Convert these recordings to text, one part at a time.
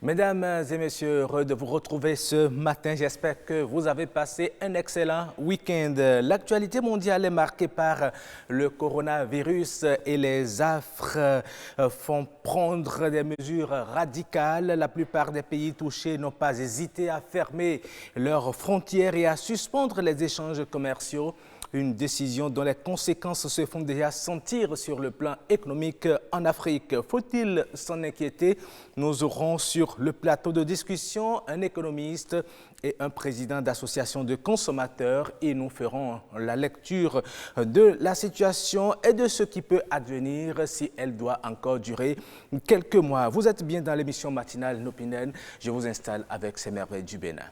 Mesdames et messieurs, heureux de vous retrouver ce matin. J'espère que vous avez passé un excellent week-end. L'actualité mondiale est marquée par le coronavirus et les affres font prendre des mesures radicales. La plupart des pays touchés n'ont pas hésité à fermer leurs frontières et à suspendre les échanges commerciaux. Une décision dont les conséquences se font déjà sentir sur le plan économique en Afrique. Faut-il s'en inquiéter? Nous aurons sur le plateau de discussion un économiste et un président d'association de consommateurs et nous ferons la lecture de la situation et de ce qui peut advenir si elle doit encore durer quelques mois. Vous êtes bien dans l'émission matinale Nopinen. Je vous installe avec ces merveilles du Bénin.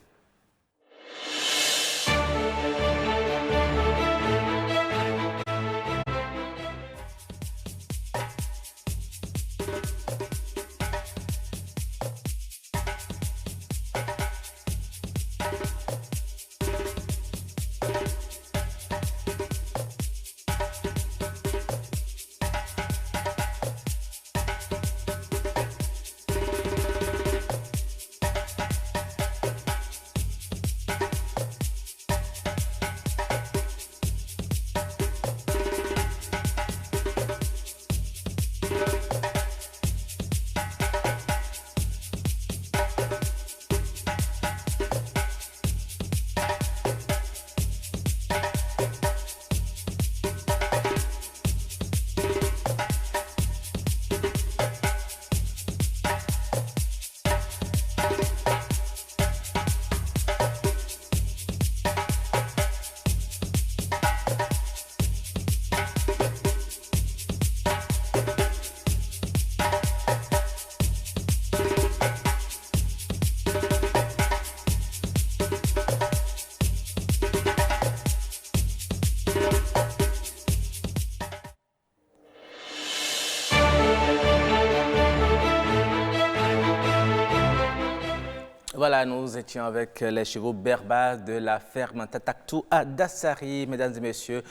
Voilà, nous étions avec les chevaux berbères de la ferme Tataktou à Dassari. Mesdames et messieurs,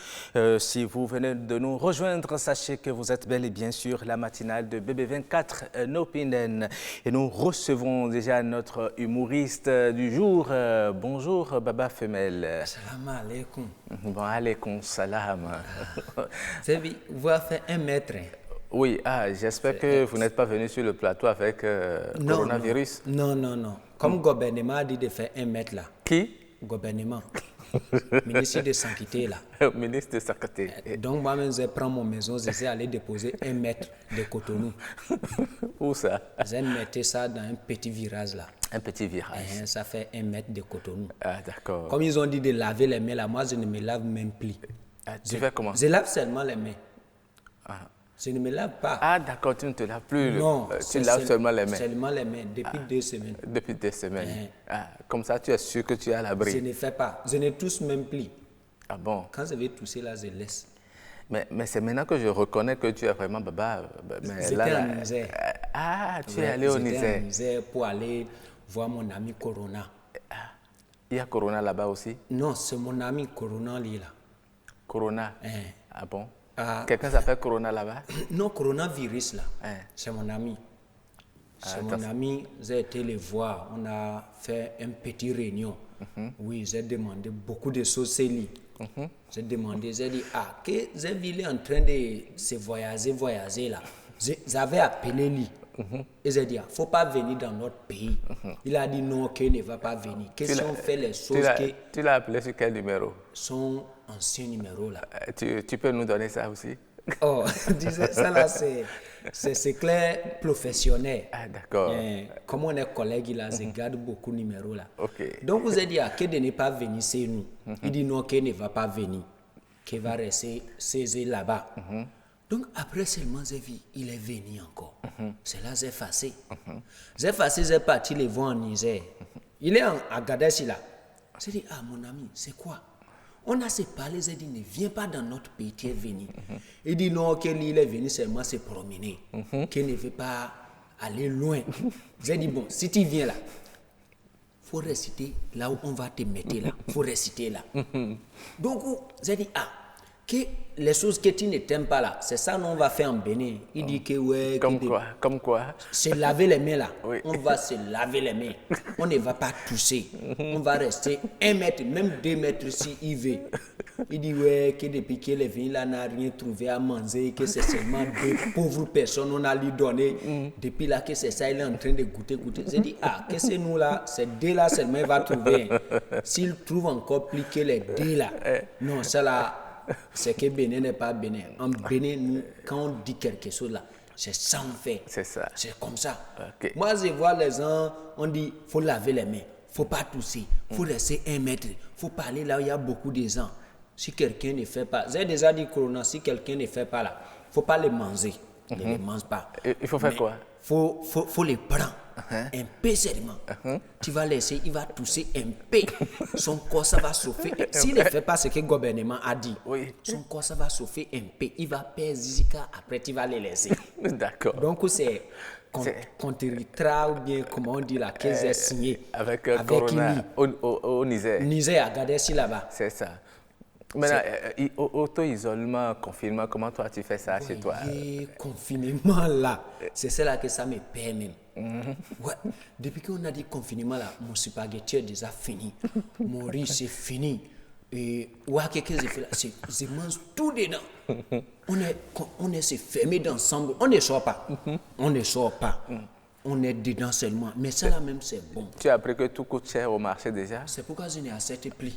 si vous venez de nous rejoindre, sachez que vous êtes bel et bien sûr la matinale de BB24 Nopinen. Et nous recevons déjà notre humoriste du jour. Bonjour, Baba Femel. Salam alaikum. Bon, alaikum salam. Vous avez fait 1 mètre. Oui, j'espère que vous n'êtes pas venu sur le plateau avec coronavirus. Non. Comme le gouvernement a dit de faire 1 mètre là. Qui? Gouvernement. Ministre de Santé là. Ministre de Santé. Donc moi-même, je prends mon maison, je vais aller déposer 1 mètre de Cotonou. Où ça? Je mettais ça dans un petit virage là. Un petit virage. Ça fait 1 mètre de Cotonou. Ah, d'accord. Comme ils ont dit de laver les mains là, moi je ne me lave même plus. Tu fais comment? Je lave seulement les mains. Je ne me lave pas. Ah, d'accord, tu ne te laves plus. Non. Tu laves seulement les mains. Seulement les mains, depuis 2 semaines. Depuis 2 semaines. Comme ça, tu es sûr que tu es à l'abri. Je ne fais pas. Je ne tousse même plus. Ah bon? Quand je vais tousser là, je laisse. Mais c'est maintenant que je reconnais que tu es vraiment Baba. J'étais en Niger. Tu es allé au Niger. J'étais en Niger pour aller voir mon ami Corona. Il y a Corona là-bas aussi? Non, c'est mon ami Corona là. Corona? Ah bon? Quelqu'un s'appelle Corona là-bas? Non, coronavirus là. C'est mon ami. C'est mon ami, j'ai été le voir. On a fait une petite réunion. Oui, j'ai demandé beaucoup de choses. J'ai demandé, j'ai dit, que j'ai vu il est en train de se voyager là. J'avais appelé lui. Et j'ai dit, il ne faut pas venir dans notre pays. Il a dit non, qu'il ne va pas venir. Qu'est-ce qu'on fait les choses Tu l'as appelé sur quel numéro? Son ancien numéro là. Tu peux nous donner ça aussi? Oh, disais ça là, c'est clair professionnel. Ah, d'accord. Comme on est collègue là, je garde beaucoup de numéros là. Ok. Donc vous avez dit à qu'il ne pas venir chez nous. Il dit non, qu'il ne va pas venir. Qu'il va rester chez là-bas. Donc après seulement j'ai vu, il est venu encore. C'est là j'ai effacé. J'ai effacé, j'ai parti le voir en Niger. Il est à Gadessi là. J'ai dit, mon ami, c'est quoi? On a se parlé, j'ai dit, ne viens pas dans notre pays, tu es venu. Il dit non, qu'il est venu seulement se promener. Qu'il ne veut pas aller loin. J'ai dit, bon, si tu viens là, il faut réciter là où on va te mettre là. Il faut réciter là. Donc, j'ai dit, que les choses que tu ne t'aimes pas là, c'est ça qu'on va faire en Bénin. Il dit que ouais. Comme quoi? Se laver les mains là. Oui. On va se laver les mains. On ne va pas tousser. On va rester 1 mètre, même 2 mètres si il veut. Il dit ouais, que depuis qu'il est venu là, n'a rien trouvé à manger, que c'est seulement 2 pauvres personnes on a lui donné. Depuis là, que c'est ça, il est en train de goûter. J'ai dit, que c'est nous là, c'est 2 là seulement il va trouver. S'il trouve encore plus que les 2 là, non, ça là. C'est que Bénin n'est pas Bénin. En Bénin, nous, quand on dit quelque chose là, c'est ça on fait. C'est ça. C'est comme ça. Okay. Moi, je vois les gens, on dit, faut laver les mains, faut pas tousser, faut rester 1 mètre, faut parler là où il y a beaucoup de gens. Si quelqu'un ne fait pas, j'ai déjà dit Corona, si quelqu'un ne fait pas là, faut pas les manger. Ne les mange pas. Il faut faire mais quoi? Faut les prendre. Un peu seulement. Tu vas laisser, il va tousser un peu. Son corps, ça va chauffer. S'il ne fait pas ce que le gouvernement a dit, son corps, ça va chauffer un peu. Il va perdre jusqu'à après, tu vas les laisser. D'accord. Donc, c'est contre-ritra ou bien, comment on dit là, que j'ai signé. Avec Corona au Niger. Niger, regardez ici là-bas. C'est ça. Maintenant, auto-isolement, confinement, comment toi tu fais ça chez toi? Confinement là, c'est cela que ça me permet. Ouais. Depuis qu'on a dit confinement là, mon spaghetti est déjà fini, mon riz c'est fini. Et ouais, qu'est-ce que j'ai fait là? Je mange tout dedans. On est fermé d'ensemble, on ne sort pas. On ne sort pas. On est dedans seulement. Mais ça là même c'est bon. Tu as appris que tout coûte cher au marché déjà? C'est pourquoi je n'ai accepté plus.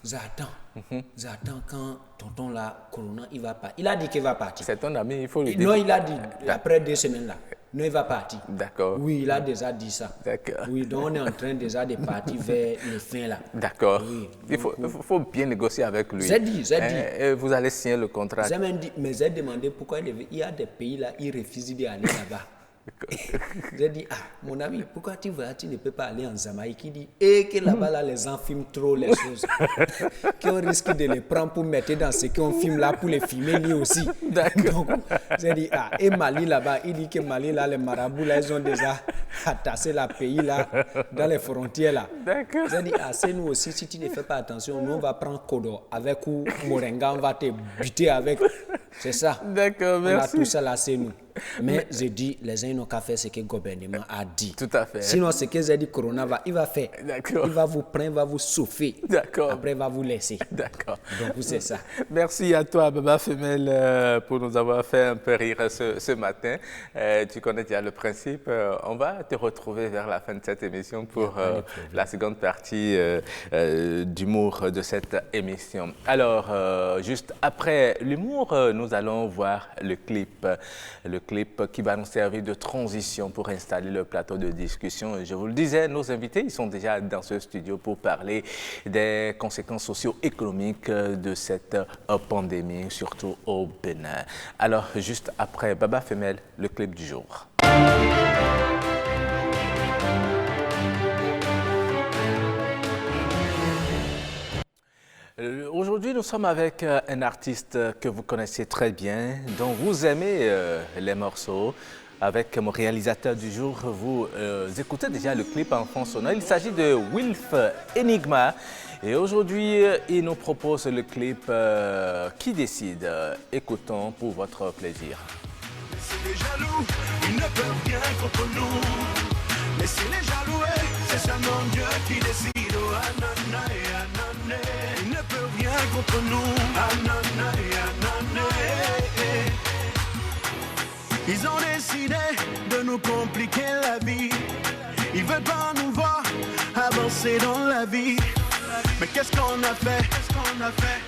J'attends quand tonton là, Corona, il va partir. Il a dit qu'il va partir. C'est ton ami, il faut le dire. Non, il a dit, après 2 semaines là, non, il va partir. D'accord. Oui, il a déjà dit ça. D'accord. Oui, donc on est en train déjà de partir vers les fins là. D'accord. Oui, il faut bien négocier avec lui. J'ai dit. Et vous allez signer le contrat. J'ai même dit, mais j'ai demandé pourquoi il y a des pays là, ils refusent d'aller là-bas. J'ai dit, mon ami, pourquoi tu ne peux pas aller en Jamaïque? Il dit, que là-bas, là, les gens filment trop les choses. Qu'on risque de les prendre pour mettre dans ce qu'on filme là, pour les filmer lui aussi. Donc, j'ai dit, et Mali là-bas, il dit que Mali là, les marabouts là, ils ont déjà attaché le pays là, dans les frontières là. D'accord. J'ai dit, c'est nous aussi, si tu ne fais pas attention, nous on va prendre Kodo avec ou Moringa, on va te buter avec. C'est ça. D'accord, merci. On a tout ça là, c'est nous. Mais j'ai dit, les gens n'ont qu'à faire ce que le gouvernement a dit. Tout à fait. Sinon, ce que j'ai dit, Corona il va faire. D'accord. Il va vous prendre, il va vous souffler. D'accord. Après, il va vous laisser. D'accord. Donc, c'est ça. Merci à toi, Baba Femelle, pour nous avoir fait un peu rire ce matin. Tu connais déjà le principe. On va te retrouver vers la fin de cette émission pour la seconde partie d'humour de cette émission. Alors, juste après l'humour, nous allons voir le clip. Le clip qui va nous servir de transition pour installer le plateau de discussion. Et je vous le disais, nos invités ils sont déjà dans ce studio pour parler des conséquences socio-économiques de cette pandémie, surtout au Bénin. Alors, juste après Baba Femelle, le clip du jour. Aujourd'hui, nous sommes avec un artiste que vous connaissez très bien, dont vous aimez les morceaux. Avec mon réalisateur du jour, vous écoutez déjà le clip en fond sonore. Il s'agit de Wilf Enigma. Et aujourd'hui, il nous propose le clip Qui décide. Écoutons pour votre plaisir. C'est les jaloux, ils ne peuvent rien contre nous. Mais c'est les jaloux, c'est seulement Dieu qui décide. Oh, anana et anana, ils ne peuvent rien contre nous. Anana et anana. Ils ont décidé de nous compliquer la vie. Ils veulent pas nous voir avancer dans la vie. Mais qu'est-ce qu'on a fait? Qu'est-ce qu'on a fait?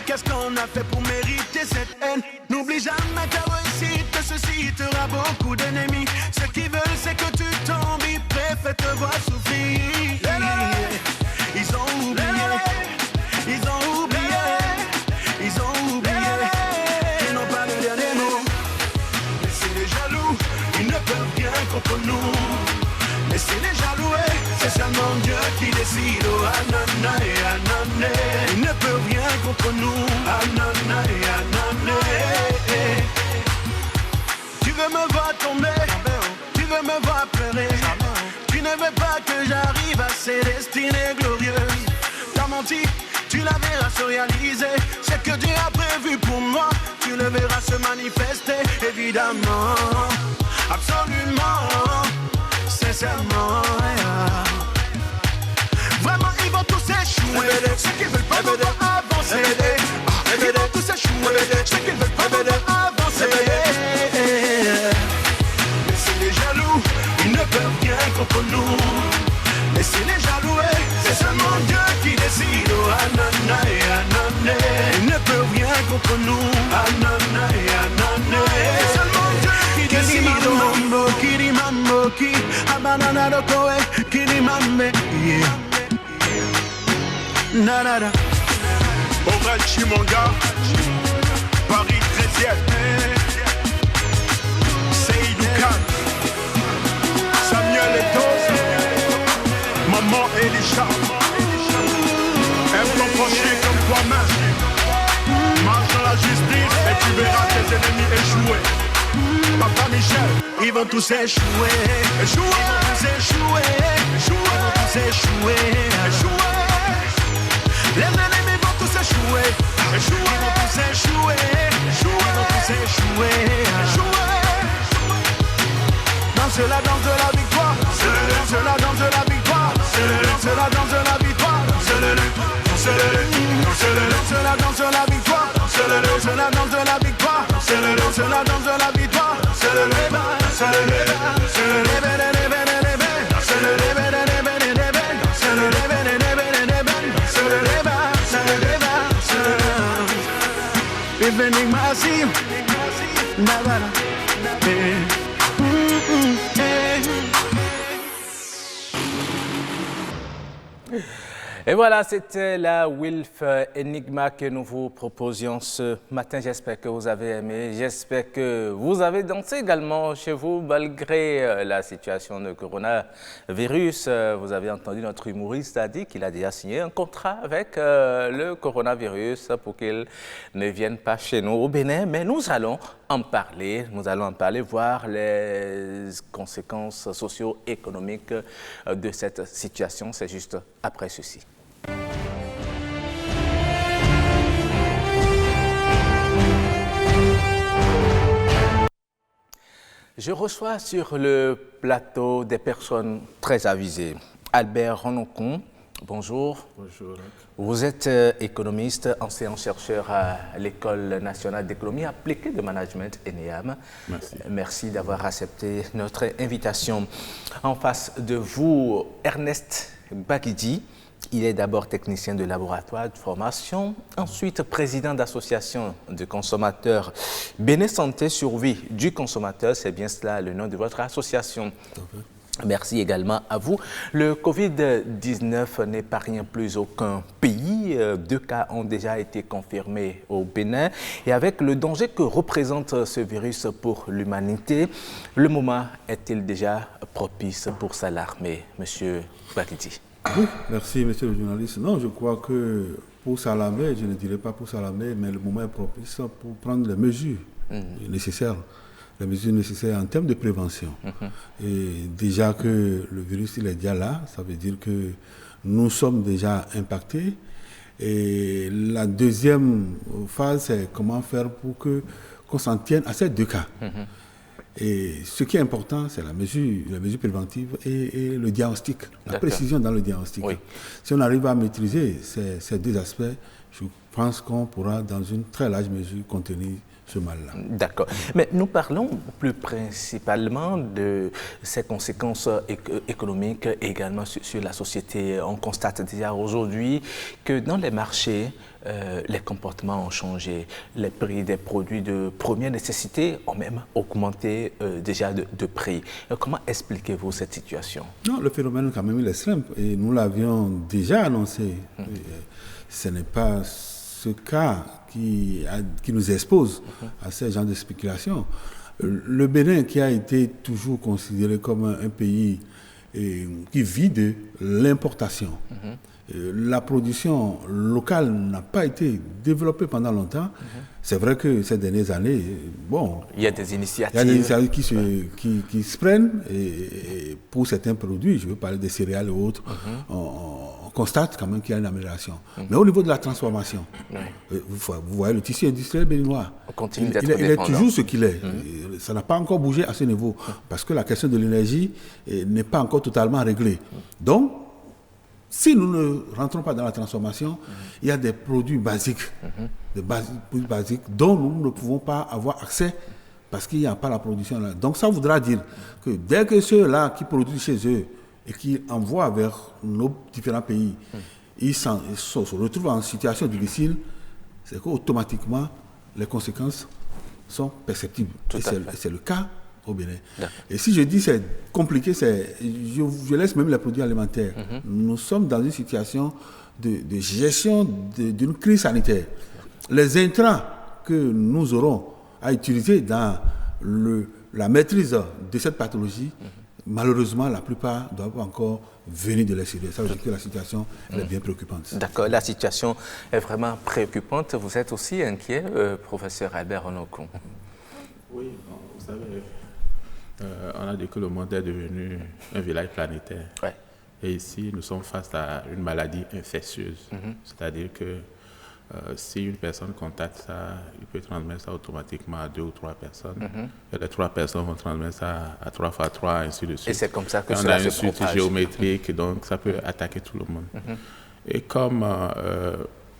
Qu'est-ce qu'on a fait pour mériter cette haine? N'oublie jamais ta réussite, ceci te aura beaucoup d'ennemis. Ce qu'ils veulent c'est que tu tombes, ils préfèrent te voir souffrir. Ils ont oublié, ils ont oublié, ils ont oublié. Ils n'ont pas le dernier mot. Mais c'est les jaloux, ils ne peuvent rien contre nous. Mais c'est les jaloux, c'est seulement Dieu qui décide. Oh, anana et anana, ils ne peuvent rien contre nous. Anana et anana. Tu veux me voir tomber, tu veux me voir pleurer. Tu ne veux pas que j'arrive à ces destinées glorieuses. T'as menti, tu tu la verras se réaliser. Ce que Dieu a prévu pour moi, tu le verras se manifester. Évidemment, absolument, sincèrement. Vraiment, ils vont tous échouer. Ceux qui veulent pas voir avancer, ils vont tous échouer. Ceux qui veulent pas voir avancer. Mais c'est les jaloux, ils ne peuvent rien contre nous. Mais c'est les jaloux, c'est seulement Dieu qui décide. Oh, anana et anana, il ne peut rien contre nous. Anana et anana, c'est seulement Dieu qui décide. Kirimambo, kirimambo, ki abanana dokoe, kirimambe, yeah. Nanana. Aurel Chimanga, Paris 13e, Seydou Khan, Samuel Eto'o, Maman Elisha, un plan penché comme toi-même. Marche dans la justice et tu verras tes ennemis échouer. Papa Michel, ils vont tous échouer. Échouer, ils vont tous échouer. Échouer, ils vont tous échouer. Échouer, les ennemis vont tous échouer. Échouer, ils vont tous échouer. Échouer, ils vont tous échouer. Échouer. Danse la danse de la victoire. Danse la danse de la victoire. Danse la danse de la victoire. Danse la danse de la victoire. Danse la danse de la victoire. Danse la danse de la victoire. Evening massive. Et voilà, c'était la Wilf Enigma que nous vous proposions ce matin. J'espère que vous avez aimé. J'espère que vous avez dansé également chez vous malgré la situation de coronavirus. Vous avez entendu notre humoriste a dit qu'il a déjà signé un contrat avec le coronavirus pour qu'il ne vienne pas chez nous au Bénin. Mais nous allons en parler, voir les conséquences socio-économiques de cette situation. C'est juste après ceci. Je reçois sur le plateau des personnes très avisées. Albert Renocon, bonjour. Bonjour. Vous êtes économiste, enseignant-chercheur à l'École nationale d'économie appliquée de management ENEAM. Merci. Merci d'avoir accepté notre invitation. En face de vous, Ernest Baguidi. Il est d'abord technicien de laboratoire de formation, ensuite président d'association de consommateurs Bénin Santé Survie du consommateur. C'est bien cela le nom de votre association. Merci également à vous. Le Covid-19 n'épargne plus aucun pays. 2 cas ont déjà été confirmés au Bénin. Et avec le danger que représente ce virus pour l'humanité, le moment est-il déjà propice pour s'alarmer, Monsieur Baguidi? Oui, merci, monsieur le journaliste. Non, je crois que pour s'alarmer, je ne dirais pas pour s'alarmer, mais le moment est propice pour prendre les mesures nécessaires. Les mesures nécessaires en termes de prévention. Et déjà que le virus il est déjà là, ça veut dire que nous sommes déjà impactés. Et la deuxième phase, c'est comment faire pour qu'on s'en tienne à ces 2 cas. Et ce qui est important, c'est la mesure préventive et le diagnostic, la précision dans le diagnostic. Oui. Si on arrive à maîtriser ces 2 aspects, je pense qu'on pourra, dans une très large mesure, contenir ce mal-là. D'accord. Mais nous parlons plus principalement de ces conséquences économiques et également sur la société. On constate déjà aujourd'hui que dans les marchés, les comportements ont changé. Les prix des produits de première nécessité ont même augmenté déjà de prix. Comment expliquez-vous cette situation? Non, le phénomène quand même il est simple et nous l'avions déjà annoncé. Ce n'est pas ce cas qui nous expose à ces genres de spéculation. Le Bénin, qui a été toujours considéré comme un pays qui vit de l'importation, la production locale n'a pas été développée pendant longtemps. C'est vrai que ces dernières années, bon... Il y a des initiatives. Il y a des initiatives qui se prennent et pour certains produits, je veux parler des céréales et autres, on constate quand même qu'il y a une amélioration. Mais au niveau de la transformation, vous voyez le tissu industriel béninois, On continue d'être il est dépendant. toujours ce qu'il est. Ça n'a pas encore bougé à ce niveau, parce que la question de l'énergie n'est pas encore totalement réglée. Donc, si nous ne rentrons pas dans la transformation, il y a des produits basiques, produits basiques dont nous ne pouvons pas avoir accès parce qu'il n'y a pas la production là. Donc ça voudra dire que dès que ceux-là qui produisent chez eux et qui envoient vers nos différents pays, ils se retrouvent en situation difficile, c'est qu'automatiquement les conséquences sont perceptibles. Et c'est le cas au Bénin. Et si je dis c'est compliqué, je laisse même les produits alimentaires. Nous sommes dans une situation de gestion d'une crise sanitaire. Les intrants que nous aurons à utiliser dans la maîtrise de cette pathologie, malheureusement, la plupart doivent encore venir de l'extérieur. Ça veut dire que la situation elle est bien préoccupante. D'accord, la situation est vraiment préoccupante. Vous êtes aussi inquiet, professeur Albert Onokun? Oui, vous savez, on a dit que le monde est devenu un village planétaire. Ouais. Et ici, nous sommes face à une maladie infectieuse. C'est-à-dire que si une personne contacte ça, il peut transmettre ça automatiquement à 2 ou 3 personnes. Et les 3 personnes vont transmettre ça à 3 fois 3, ainsi de suite. Et c'est comme ça que et cela se on a une suite propage. géométrique, donc ça peut attaquer tout le monde. Et comme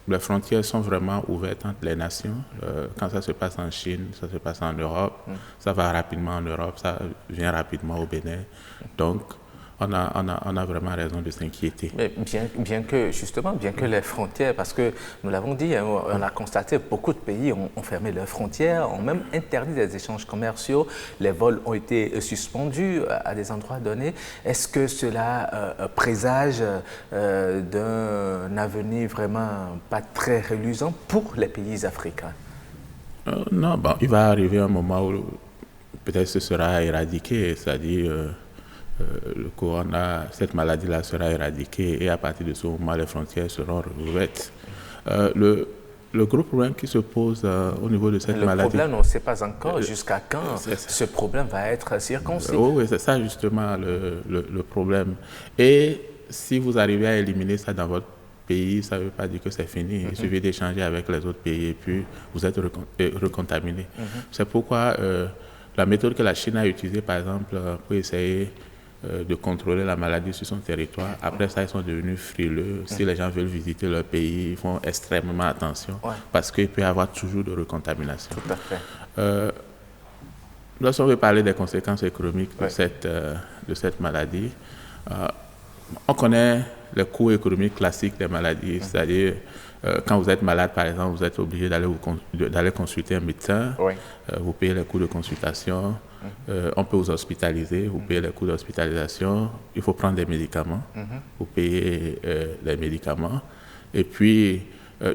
les frontières sont vraiment ouvertes entre les nations, quand ça se passe en Chine, ça se passe en Europe, ça va rapidement en Europe, ça vient rapidement au Bénin. Donc, on a vraiment raison de s'inquiéter. Mais bien que les frontières, parce que nous l'avons dit, hein, on a constaté beaucoup de pays ont fermé leurs frontières, ont même interdit des échanges commerciaux, les vols ont été suspendus à des endroits donnés. Est-ce que cela présage d'un avenir vraiment pas très reluisant pour les pays africains? Non, bon, il va arriver un moment où peut-être ce sera éradiqué, c'est-à-dire le corona, cette maladie-là sera éradiquée et à partir de ce moment, les frontières seront rouvertes. Le gros problème qui se pose au niveau de cette maladie... Le problème, on ne sait pas encore jusqu'à quand ce problème va être circonscrit. Oui, c'est ça justement le problème. Et si vous arrivez à éliminer ça dans votre pays, ça ne veut pas dire que c'est fini. Il suffit d'échanger avec les autres pays et puis vous êtes recontaminé. C'est pourquoi la méthode que la Chine a utilisée, par exemple, pour essayer de contrôler la maladie sur son territoire. Après ça, ils sont devenus frileux. Si les gens veulent visiter leur pays, ils font extrêmement attention parce qu'il peut y avoir toujours de recontamination. Tout à fait. Lorsqu'on veut parler des conséquences économiques de cette maladie, on connaît les coûts économiques classiques des maladies, c'est-à-dire quand vous êtes malade, par exemple, vous êtes obligé d'aller consulter un médecin, vous payez les coûts de consultation, on peut vous hospitaliser, vous payez les coûts d'hospitalisation, il faut prendre des médicaments, vous payez les médicaments, et puis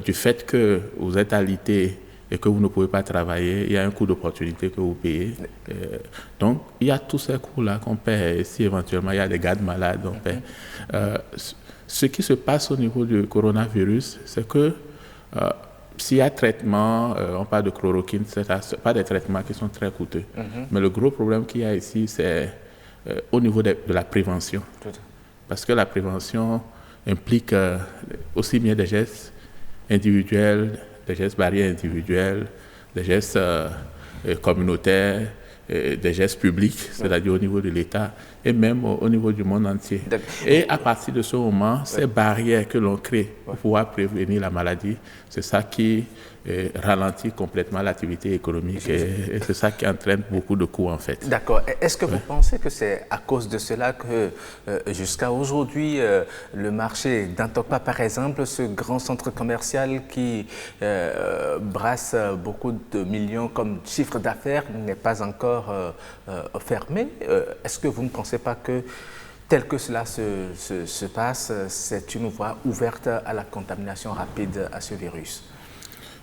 du fait que vous êtes alité et que vous ne pouvez pas travailler, il y a un coût d'opportunité que vous payez. Donc, il y a tous ces coûts-là qu'on paie, et si éventuellement il y a des gardes malades, on paie. Ce qui se passe au niveau du coronavirus, c'est que s'il y a traitement, on parle de chloroquine, ce n'est pas des traitements qui sont très coûteux. Mais le gros problème qu'il y a ici, c'est au niveau de la prévention. Parce que la prévention implique aussi bien des gestes individuels, des gestes barrières individuels, des gestes communautaires, des gestes publics, c'est-à-dire au niveau de l'État et même au niveau du monde entier. Et à partir de ce moment, ces barrières que l'on crée pour pouvoir prévenir la maladie, c'est ça qui ralentit complètement l'activité économique et c'est ça qui entraîne beaucoup de coûts en fait. D'accord. Est-ce que vous pensez que c'est à cause de cela que jusqu'à aujourd'hui, le marché d'Antokpa, par exemple, ce grand centre commercial qui brasse beaucoup de millions comme chiffre d'affaires, n'est pas encore fermé? Est-ce que vous ne pensez pas que tel que cela se passe, c'est une voie ouverte à la contamination rapide à ce virus?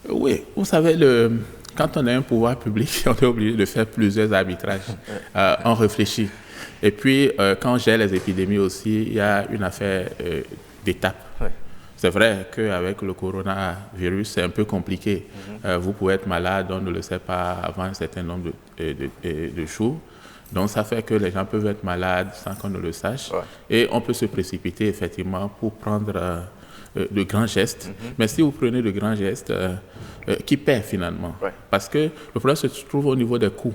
Oui, vous savez, quand on a un pouvoir public, on est obligé de faire plusieurs arbitrages. On réfléchit. Et puis, quand on gère les épidémies aussi, il y a une affaire d'étapes. C'est vrai qu'avec le coronavirus, c'est un peu compliqué. Vous pouvez être malade, on ne le sait pas avant un certain nombre de jours. Donc, ça fait que les gens peuvent être malades sans qu'on ne le sache. Ouais. Et on peut se précipiter, effectivement, pour prendre de grands gestes. Mais si vous prenez de grands gestes, qui paient finalement? Ouais. Parce que le problème se trouve au niveau des coûts.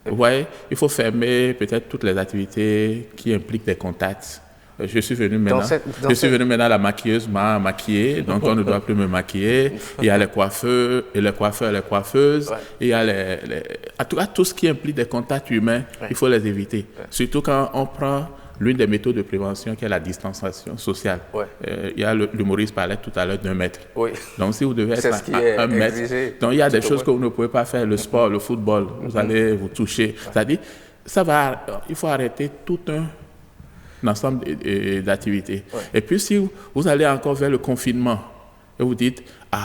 Vous voyez, il faut fermer peut-être toutes les activités qui impliquent des contacts. Je suis venu maintenant, la maquilleuse m'a maquillé, donc on ne doit plus me maquiller. Il y a les coiffeurs et les coiffeuses. Ouais. Il y a en tout cas, tout ce qui implique des contacts humains, il faut les éviter. Surtout quand on prend l'une des méthodes de prévention qui est la distanciation sociale. Ouais. Il y a l'humoriste parlait tout à l'heure d'1 mètre. Oui. Donc si vous devez être C'est ce qui est à 1 mètre, exigé. donc il y a des Tout au choses moins. que vous ne pouvez pas faire, le sport, le football, vous allez vous toucher. C'est-à-dire, il faut arrêter tout un ensemble d'activités. Ouais. Et puis si vous allez encore vers le confinement, et vous dites,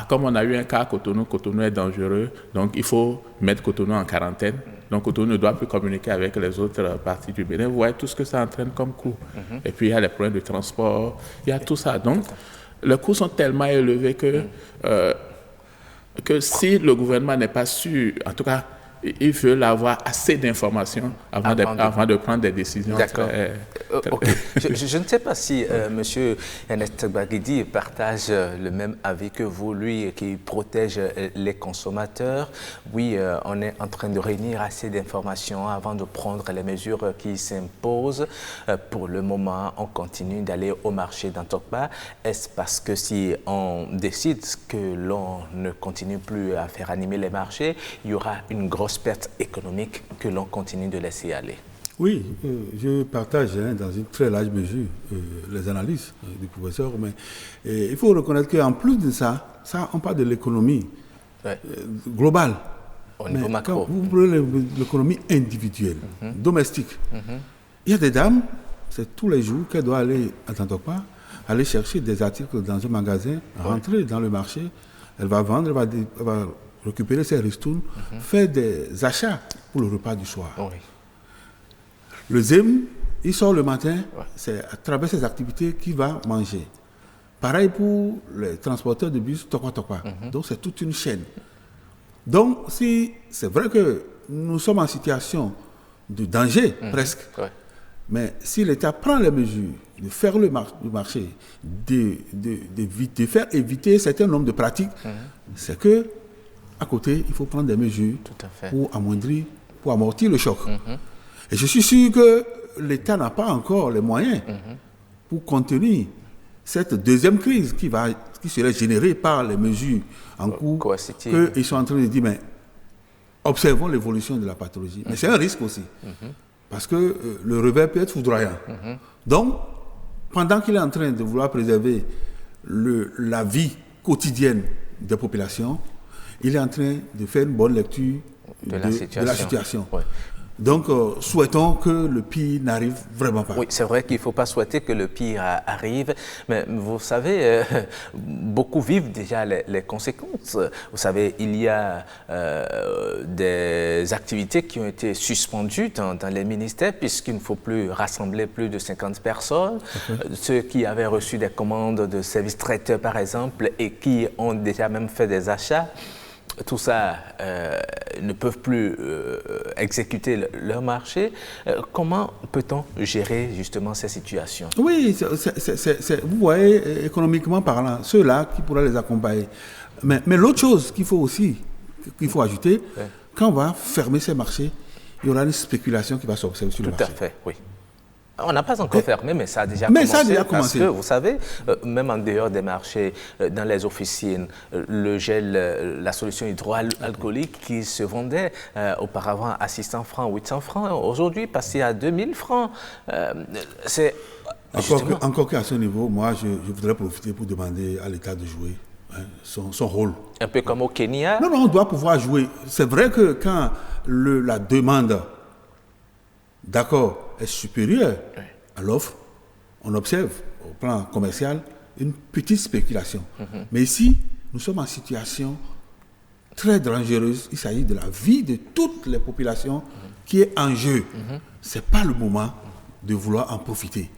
comme on a eu un cas à Cotonou est dangereux, donc il faut mettre Cotonou en quarantaine. Donc Cotonou ne doit plus communiquer avec les autres parties du Bénin. Vous voyez tout ce que ça entraîne comme coût. Et puis il y a les problèmes de transport, il y a tout ça. Donc les coûts sont tellement élevés que si le gouvernement n'est pas sûr, en tout cas, il veut avoir assez d'informations avant de prendre des décisions. D'accord. Très- Ok. Je ne sais pas si M. Ernest Gbagidi partage le même avis que vous, lui qui protège les consommateurs. Oui, on est en train de réunir assez d'informations avant de prendre les mesures qui s'imposent. Pour le moment, on continue d'aller au marché d'Antokpa. Est-ce parce que si on décide que l'on ne continue plus à faire animer les marchés, il y aura une grosse perte économique que l'on continue de laisser aller? Oui, je partage dans une très large mesure les analyses du professeur, mais il faut reconnaître qu'en plus de ça, on parle de l'économie globale. Au niveau Mais macro. quand vous prenez l'économie individuelle, domestique, il y a des dames, c'est tous les jours qu'elles doivent aller à Tantokpa, aller chercher des articles dans un magasin, rentrer dans le marché, elle va vendre, elle va récupérer ses ristournes, faire des achats pour le repas du soir. Oui. Le ZEM, il sort le matin, c'est à travers ses activités qu'il va manger. Pareil pour les transporteurs de bus, Tokwa. Donc c'est toute une chaîne. Donc si c'est vrai que nous sommes en situation de danger presque, mais si l'État prend les mesures de faire le marché, de faire éviter un certain nombre de pratiques, c'est que à côté, il faut prendre des mesures pour amortir le choc. Et je suis sûr que l'État n'a pas encore les moyens pour contenir cette deuxième crise qui serait générée par les mesures en cours qu'ils sont en train de dire, mais observons l'évolution de la pathologie. Mais c'est un risque aussi, parce que le revers peut être foudroyant. Donc, pendant qu'il est en train de vouloir préserver la vie quotidienne des populations, il est en train de faire une bonne lecture de la situation. Ouais. Donc, souhaitons que le pire n'arrive vraiment pas. Oui, c'est vrai qu'il ne faut pas souhaiter que le pire arrive, mais vous savez, beaucoup vivent déjà les conséquences. Vous savez, il y a des activités qui ont été suspendues dans les ministères puisqu'il ne faut plus rassembler plus de 50 personnes. Ceux qui avaient reçu des commandes de services traiteurs, par exemple, et qui ont déjà même fait des achats, tout ça ne peuvent plus exécuter leur marché. Comment peut-on gérer justement ces situations? Oui, vous voyez, économiquement parlant, ceux-là qui pourraient les accompagner. Mais l'autre chose qu'il faut ajouter, quand on va fermer ces marchés, il y aura une spéculation qui va s'observer sur le marché. Tout à fait, oui. On n'a pas encore fermé, mais ça a déjà commencé. Parce que, vous savez, même en dehors des marchés, dans les officines, le gel, la solution hydroalcoolique qui se vendait auparavant à 600 francs, 800 francs, aujourd'hui passé à 2000 francs. C'est encore qu'à ce niveau, moi, je voudrais profiter pour demander à l'État de jouer son rôle. Un peu comme au Kenya. Non, on doit pouvoir jouer. C'est vrai que quand la demande est supérieure à l'offre, on observe au plan commercial une petite spéculation. Mais ici, nous sommes en situation très dangereuse. Il s'agit de la vie de toutes les populations qui est en jeu. Ce n'est pas le moment de vouloir en profiter.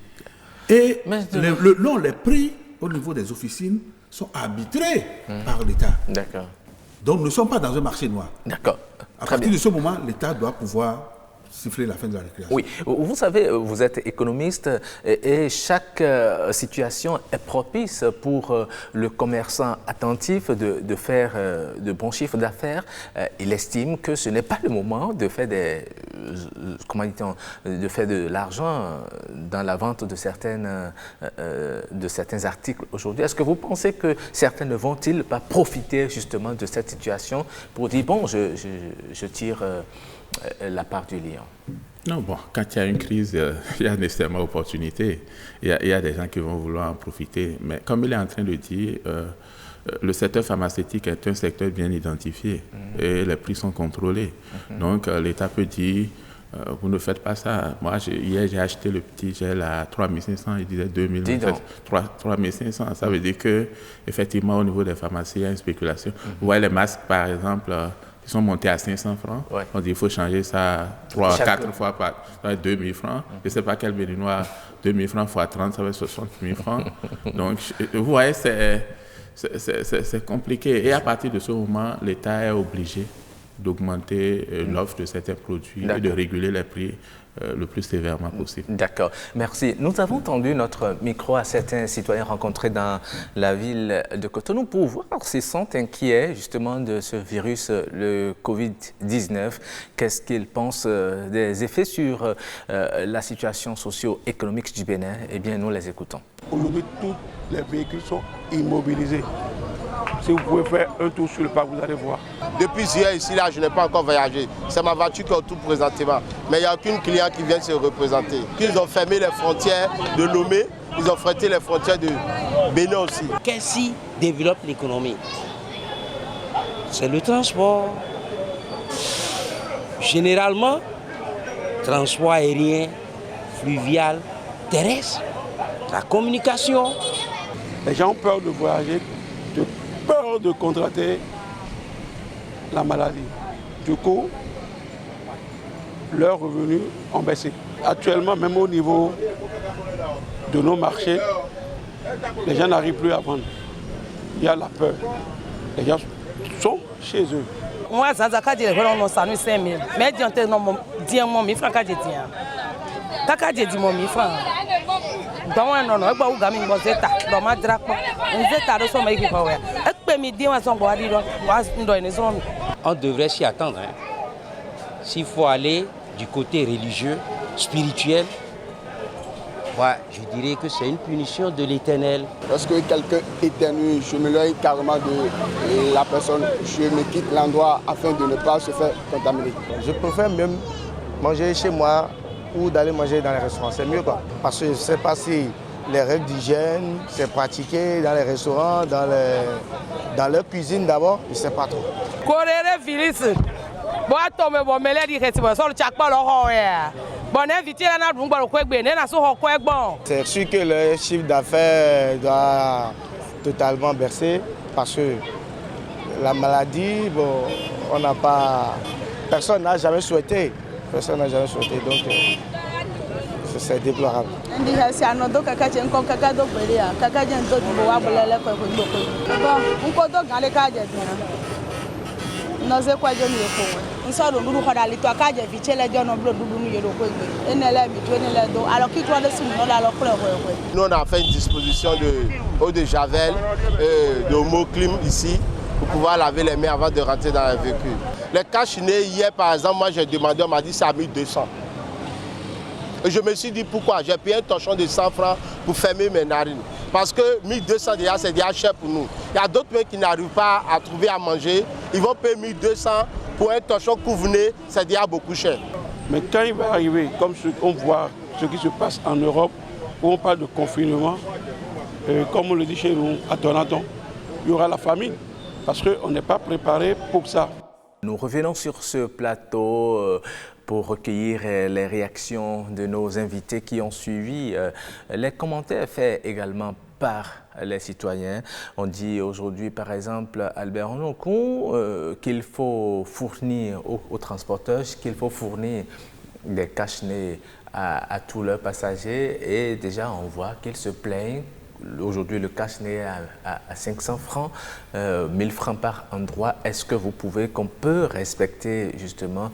Et les prix au niveau des officines sont arbitrés par l'État. D'accord. Donc nous ne sommes pas dans un marché noir. D'accord. À partir de ce moment, l'État doit pouvoir siffler la fin de la récréation. Oui, vous savez, vous êtes économiste et chaque situation est propice pour le commerçant attentif de faire de bons chiffres d'affaires. Il estime que ce n'est pas le moment de faire de faire de l'argent dans la vente de certains articles aujourd'hui. Est-ce que vous pensez que certains ne vont-ils pas profiter justement de cette situation pour dire bon, je tire la part du lion? Non, bon, quand il y a une crise, il y a nécessairement opportunité. Il y a des gens qui vont vouloir en profiter. Mais comme il est en train de dire, le secteur pharmaceutique est un secteur bien identifié et les prix sont contrôlés. Donc, l'État peut dire, vous ne faites pas ça. Moi, hier, j'ai acheté le petit gel à 3 500, il disait 2 000. 3 500, ça veut dire qu'effectivement, au niveau des pharmacies, il y a une spéculation. Vous voyez les masques, par exemple, ils sont montés à 500 francs. Ouais. On dit qu'il faut changer ça 4 fois par 2 000 francs. Je ne sais pas quel béninois, 2 000 francs fois 30, ça va être 60 000 francs. Donc, vous voyez, c'est compliqué. Et à partir de ce moment, l'État est obligé d'augmenter l'offre de certains produits et de réguler les prix le plus sévèrement possible. D'accord, merci. Nous avons tendu notre micro à certains citoyens rencontrés dans la ville de Cotonou pour voir s'ils sont inquiets justement de ce virus, le Covid-19. Qu'est-ce qu'ils pensent des effets sur la situation socio-économique du Bénin? Eh bien, nous les écoutons. Aujourd'hui, tous les véhicules sont immobilisés. Si vous pouvez faire un tour sur le parc, vous allez voir. Depuis hier, ici, là, je n'ai pas encore voyagé. C'est ma voiture qui est tout présentement. Mais il n'y a aucun client qui vient se représenter. Ils ont fermé les frontières de Lomé, ils ont fermé les frontières de Bénin aussi. Qu'est-ce qui développe l'économie? C'est le transport. Généralement, transport aérien, fluvial, terrestre, la communication. Les gens ont peur de voyager, peur de contracter la maladie. Du coup, leurs revenus ont baissé. Actuellement, même au niveau de nos marchés, les gens n'arrivent plus à vendre. Il y a la peur. Les gens sont chez eux. Moi, je suis 5 000. Mais je dis 1 000 francs. Kaka je dis 1 000 francs. On devrait s'y attendre. S'il faut aller du côté religieux, spirituel, je dirais que c'est une punition de l'Éternel. Lorsque quelqu'un éternue, je me loigne carrément de la personne, je me quitte l'endroit afin de ne pas se faire contaminer. Je préfère même manger chez moi ou d'aller manger dans les restaurants, c'est mieux quoi. Parce que je ne sais pas si les règles d'hygiène, c'est pratiqué dans les restaurants, dans leur cuisine d'abord, je ne sais pas trop. C'est sûr que le chiffre d'affaires doit totalement baisser parce que la maladie, bon, on n'a pas... Personne n'a jamais souhaité. Personne n'a jamais souhaité, donc c'est déplorable. Nous, on a fait une disposition d'eau de javel, de homoclim ici, pour pouvoir laver les mains avant de rentrer dans le véhicule. Les cas chinés, hier par exemple, moi j'ai demandé, on m'a dit c'est à 1200. Et je me suis dit pourquoi? J'ai payé un torchon de 100 francs pour fermer mes narines. Parce que 1200 déjà, c'est déjà cher pour nous. Il y a d'autres pays qui n'arrivent pas à trouver à manger. Ils vont payer 1200 pour un torchon couverné, c'est déjà beaucoup cher. Mais quand il va arriver, comme on voit ce qui se passe en Europe, où on parle de confinement, comme on le dit chez nous, à Donaton, il y aura la famine. Parce qu'on n'est pas préparé pour ça. Nous revenons sur ce plateau pour recueillir les réactions de nos invités qui ont suivi les commentaires faits également par les citoyens. On dit aujourd'hui, par exemple, Albert Onokun, qu'il faut fournir aux transporteurs, qu'il faut fournir des cache-nez à tous leurs passagers. Et déjà, on voit qu'ils se plaignent aujourd'hui le cash n'est à 500 francs, 1000 francs par endroit. Est-ce que qu'on peut respecter justement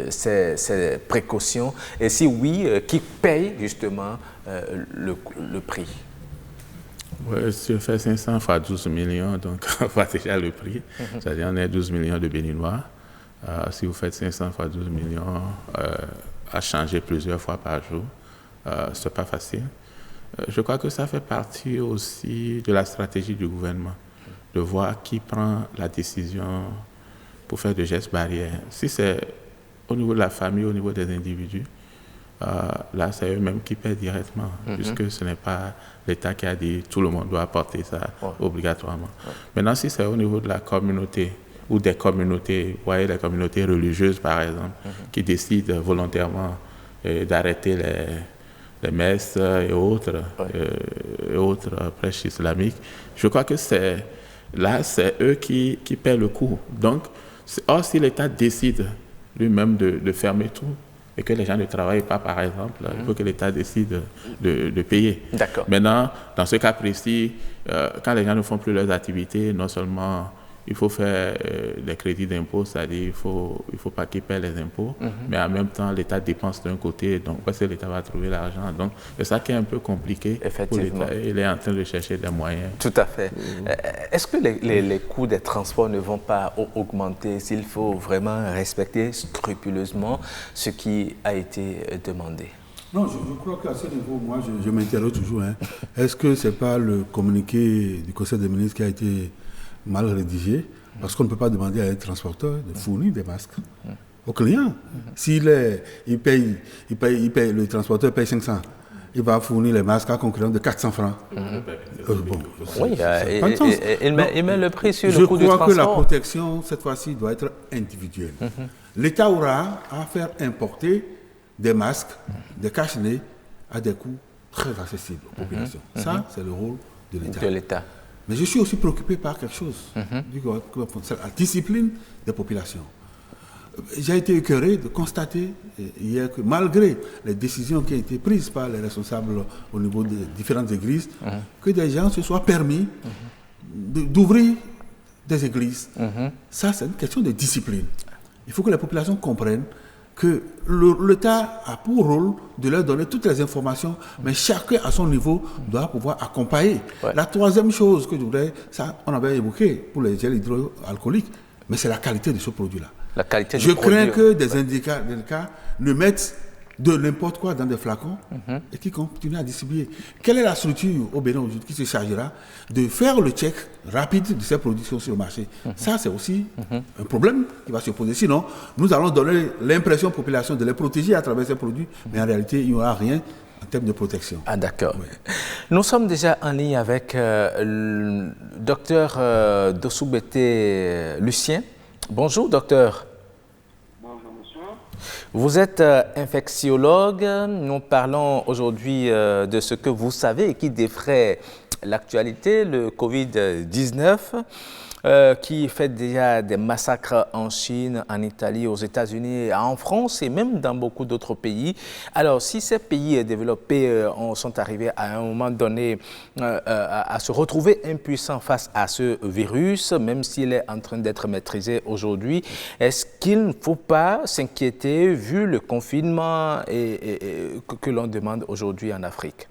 ces précautions? Et si oui, qui paye justement le prix? Ouais, si je fais 500 fois 12 millions, donc on voit déjà le prix. C'est-à-dire on est 12 millions de Béninois. Si vous faites 500 fois 12 millions, à changer plusieurs fois par jour, ce n'est pas facile. Je crois que ça fait partie aussi de la stratégie du gouvernement, de voir qui prend la décision pour faire des gestes barrières. Si c'est au niveau de la famille, au niveau des individus, là, c'est eux-mêmes qui paient directement, puisque ce n'est pas l'État qui a dit tout le monde doit apporter ça obligatoirement. Maintenant, si c'est au niveau de la communauté ou des communautés, vous voyez les communautés religieuses par exemple, qui décident volontairement d'arrêter les messes et autres prêches islamiques, je crois que c'est eux qui paient le coût. Donc, or, si l'État décide lui-même de fermer tout, et que les gens ne travaillent pas, par exemple, il faut que l'État décide de payer. Maintenant, dans ce cas précis, quand les gens ne font plus leurs activités, non seulement il faut faire des crédits d'impôt, c'est-à-dire il faut pas qu'ils paient les impôts, mais en même temps, l'État dépense d'un côté, donc parce que l'État va trouver l'argent. Donc, c'est ça qui est un peu compliqué pour l'État. Il est en train de chercher des moyens. Tout à fait. Est-ce que les coûts des transports ne vont pas augmenter s'il faut vraiment respecter scrupuleusement ce qui a été demandé? Non, je crois qu'à ce niveau, moi, je m'interroge toujours. Est-ce que ce n'est pas le communiqué du Conseil des ministres qui a été mal rédigé, parce qu'on ne peut pas demander à un transporteur de fournir des masques au client. S'il paye, le transporteur paye 500, il va fournir les masques à concurrent de 400 francs. Oui, il met le prix sur le coût du transport. Je crois que la protection, cette fois-ci, doit être individuelle. L'État aura à faire importer des masques, des cache-nez à des coûts très accessibles aux populations. Ça, c'est le rôle de l'État. Mais je suis aussi préoccupé par quelque chose, la discipline des populations. J'ai été écœuré de constater hier que malgré les décisions qui ont été prises par les responsables au niveau des différentes églises, que des gens se soient permis d'ouvrir des églises. Ça, c'est une question de discipline. Il faut que les populations comprennent que l'État a pour rôle de leur donner toutes les informations, mais chacun à son niveau doit pouvoir accompagner. La troisième chose que je voudrais, ça on avait évoqué pour les gels hydroalcooliques, mais c'est la qualité de ce produit-là. Je crains que des syndicats ne mettent de n'importe quoi dans des flacons et qui continuent à distribuer. Quelle est la structure au Bénin aujourd'hui qui se chargera de faire le check rapide de ces produits sur le marché? Ça, c'est aussi un problème qui va se poser. Sinon, nous allons donner l'impression aux populations de les protéger à travers ces produits, mais en réalité, il n'y aura rien en termes de protection. Ah, d'accord. Oui. Nous sommes déjà en ligne avec le docteur Dossou-Bété Lucien. Bonjour, docteur. Vous êtes infectiologue. Nous parlons aujourd'hui de ce que vous savez et qui défraie l'actualité, le Covid-19, qui fait déjà des massacres en Chine, en Italie, aux États-Unis, en France et même dans beaucoup d'autres pays. Alors, si ces pays développés sont arrivés à un moment donné à se retrouver impuissants face à ce virus, même s'il est en train d'être maîtrisé aujourd'hui, est-ce qu'il ne faut pas s'inquiéter vu le confinement que l'on demande aujourd'hui en Afrique?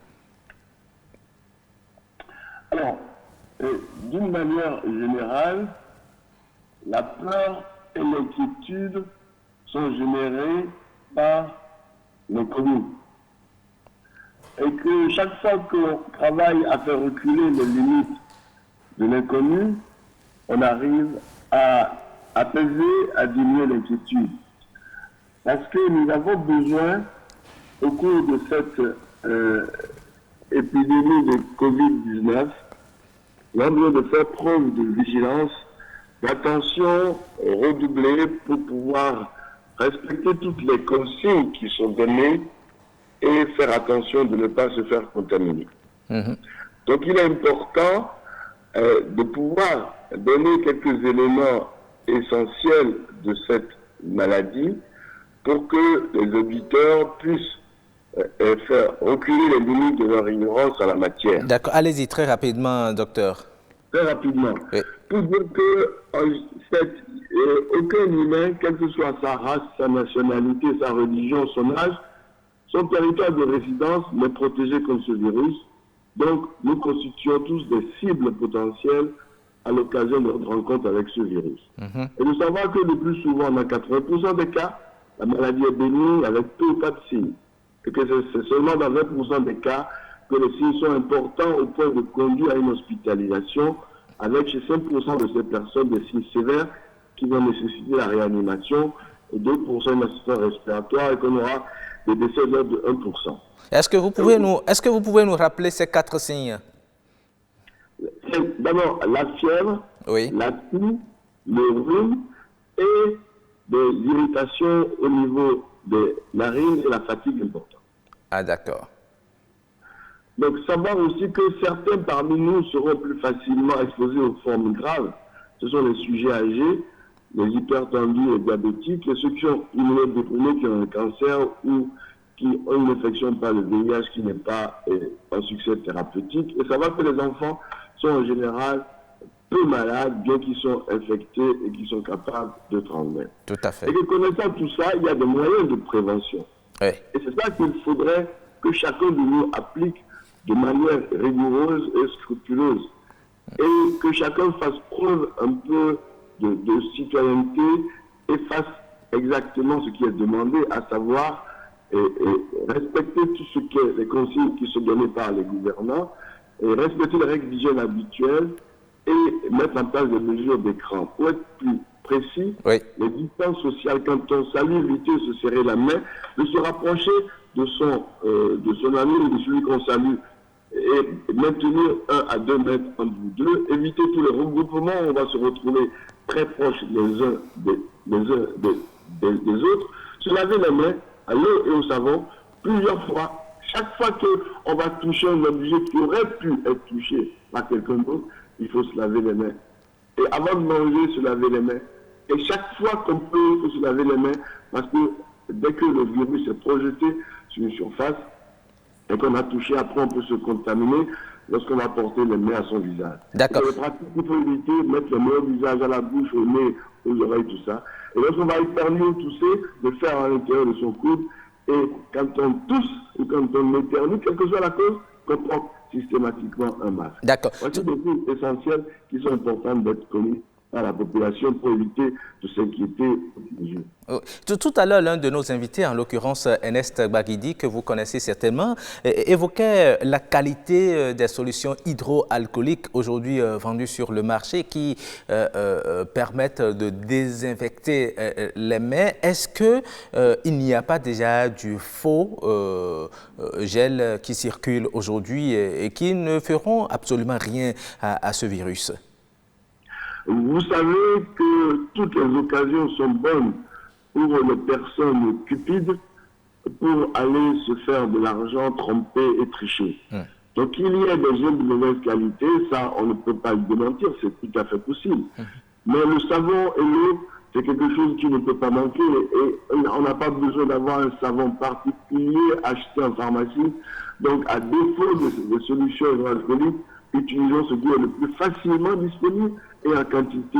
Alors, d'une manière générale, la peur et l'inquiétude sont générées par le Covid. Et que chaque fois qu'on travaille à faire reculer les limites de l'inconnu, on arrive à apaiser, à diminuer l'inquiétude. Parce que nous avons besoin, au cours de cette épidémie de Covid-19, nous avons besoin de faire preuve de vigilance, d'attention redoublée pour pouvoir respecter toutes les consignes qui sont données et faire attention de ne pas se faire contaminer. Donc il est important de pouvoir donner quelques éléments essentiels de cette maladie pour que les auditeurs puissent faire reculer les limites de leur ignorance en la matière. D'accord, allez-y très rapidement, docteur. Très rapidement. Oui. Pour dire que aucun humain, quelle que soit sa race, sa nationalité, sa religion, son âge, son territoire de résidence n'est protégé contre ce virus. Donc, nous constituons tous des cibles potentielles à l'occasion de notre rencontre avec ce virus. Et nous savons que le plus souvent, dans 80% des cas, la maladie est bénigne avec peu ou pas de signes. Et que c'est seulement dans 20% des cas que les signes sont importants au point de conduire à une hospitalisation, avec chez 5% de ces personnes des signes sévères qui vont nécessiter la réanimation, et 2% une assistance respiratoire, et qu'on aura des décès de 1%. Est-ce que vous pouvez nous rappeler ces 4 signes? D'abord, la fièvre, la toux, le rhume et des irritations au niveau des narines et la fatigue importante. Ah, d'accord. Donc, savoir aussi que certains parmi nous seront plus facilement exposés aux formes graves. Ce sont les sujets âgés, les hypertendus et diabétiques, et ceux qui ont immunodéprimés, qui ont un cancer ou qui ont une infection par le VIH qui n'est pas un succès thérapeutique. Et savoir que les enfants sont en général peu malades, bien qu'ils soient infectés et qu'ils sont capables de transmettre. Tout à fait. Et que connaissant tout ça, il y a des moyens de prévention. Oui. Et c'est ça qu'il faudrait que chacun de nous applique de manière rigoureuse et scrupuleuse. Et que chacun fasse preuve un peu de citoyenneté et fasse exactement ce qui est demandé, à savoir respecter tout ce qui est les consignes qui sont données par les gouvernants, et respecter les règles d'hygiène habituelles et mettre en place des mesures d'écran. Pour être plus précis, les distances sociales, quand on salue, éviter de se serrer la main, de se rapprocher de son ami ou de celui qu'on salue, et maintenir 1 à 2 mètres entre vous deux, éviter tous les regroupements, on va se retrouver très proches les uns des autres, se laver les mains à l'eau et au savon plusieurs fois. Chaque fois qu'on va toucher un objet qui aurait pu être touché par quelqu'un d'autre, il faut se laver les mains. Et avant de manger, se laver les mains. Et chaque fois qu'on peut, il faut se laver les mains, parce que dès que le virus est projeté sur une surface et qu'on a touché, après on peut se contaminer lorsqu'on a porté les mains à son visage. D'accord. C'est pratique qu'il faut éviter, mettre les mains au visage, à la bouche, au nez, aux oreilles, tout ça. Et lorsqu'on va éternuer ou tousser, de faire à l'intérieur de son coude. Et quand on tousse ou quand on éternue, quelle que soit la cause, qu'on porte systématiquement un masque. D'accord. Voici des choses essentielles qui sont importantes d'être connues à la population pour éviter de s'inquiéter. Tout à l'heure, l'un de nos invités, en l'occurrence Ernest Baguidi, que vous connaissez certainement, évoquait la qualité des solutions hydroalcooliques aujourd'hui vendues sur le marché qui permettent de désinfecter les mains. Est-ce qu'il n'y a pas déjà du faux gel qui circule aujourd'hui et qui ne feront absolument rien à ce virus? Vous savez que toutes les occasions sont bonnes pour les personnes cupides pour aller se faire de l'argent, tromper et tricher. Donc il y a des gels de mauvaise qualité, ça on ne peut pas le démentir, c'est tout à fait possible. Mais le savon et l'eau, c'est quelque chose qui ne peut pas manquer et on n'a pas besoin d'avoir un savon particulier acheté en pharmacie. Donc à défaut de solutions hydroalcooliques, utilisons ce qui est le plus facilement disponible et en quantité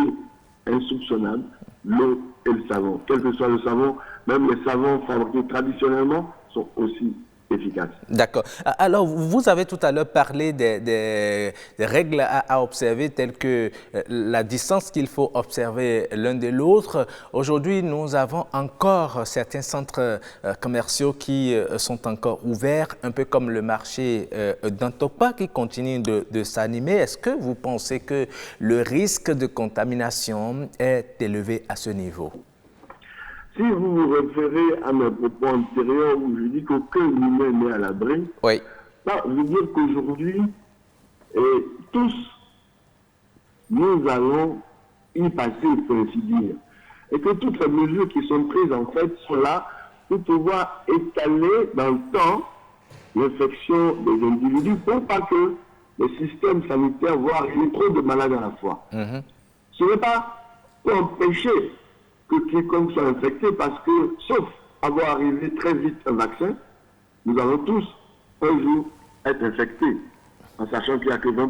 insoupçonnable, l'eau et le savon. Quel que soit le savon, même les savons fabriqués traditionnellement sont aussi efficaces. D'accord. Alors, vous avez tout à l'heure parlé des règles à observer, telles que la distance qu'il faut observer l'un de l'autre. Aujourd'hui, nous avons encore certains centres commerciaux qui sont encore ouverts, un peu comme le marché d'Antopa qui continue de s'animer. Est-ce que vous pensez que le risque de contamination est élevé à ce niveau? Si vous vous référez à mes propos antérieurs où je dis qu'aucun humain n'est à l'abri, ça veut dire qu'aujourd'hui, tous, nous allons y passer, pour ainsi dire. Et que toutes les mesures qui sont prises, en fait, sont là pour pouvoir étaler dans le temps l'infection des individus pour pas que le système sanitaire voit arriver trop de malades à la fois. Ce n'est pas pour empêcher que quiconque soit infecté parce que, sauf avoir arrivé très vite un vaccin, nous allons tous, un jour, être infectés, en sachant qu'il n'y a que 20%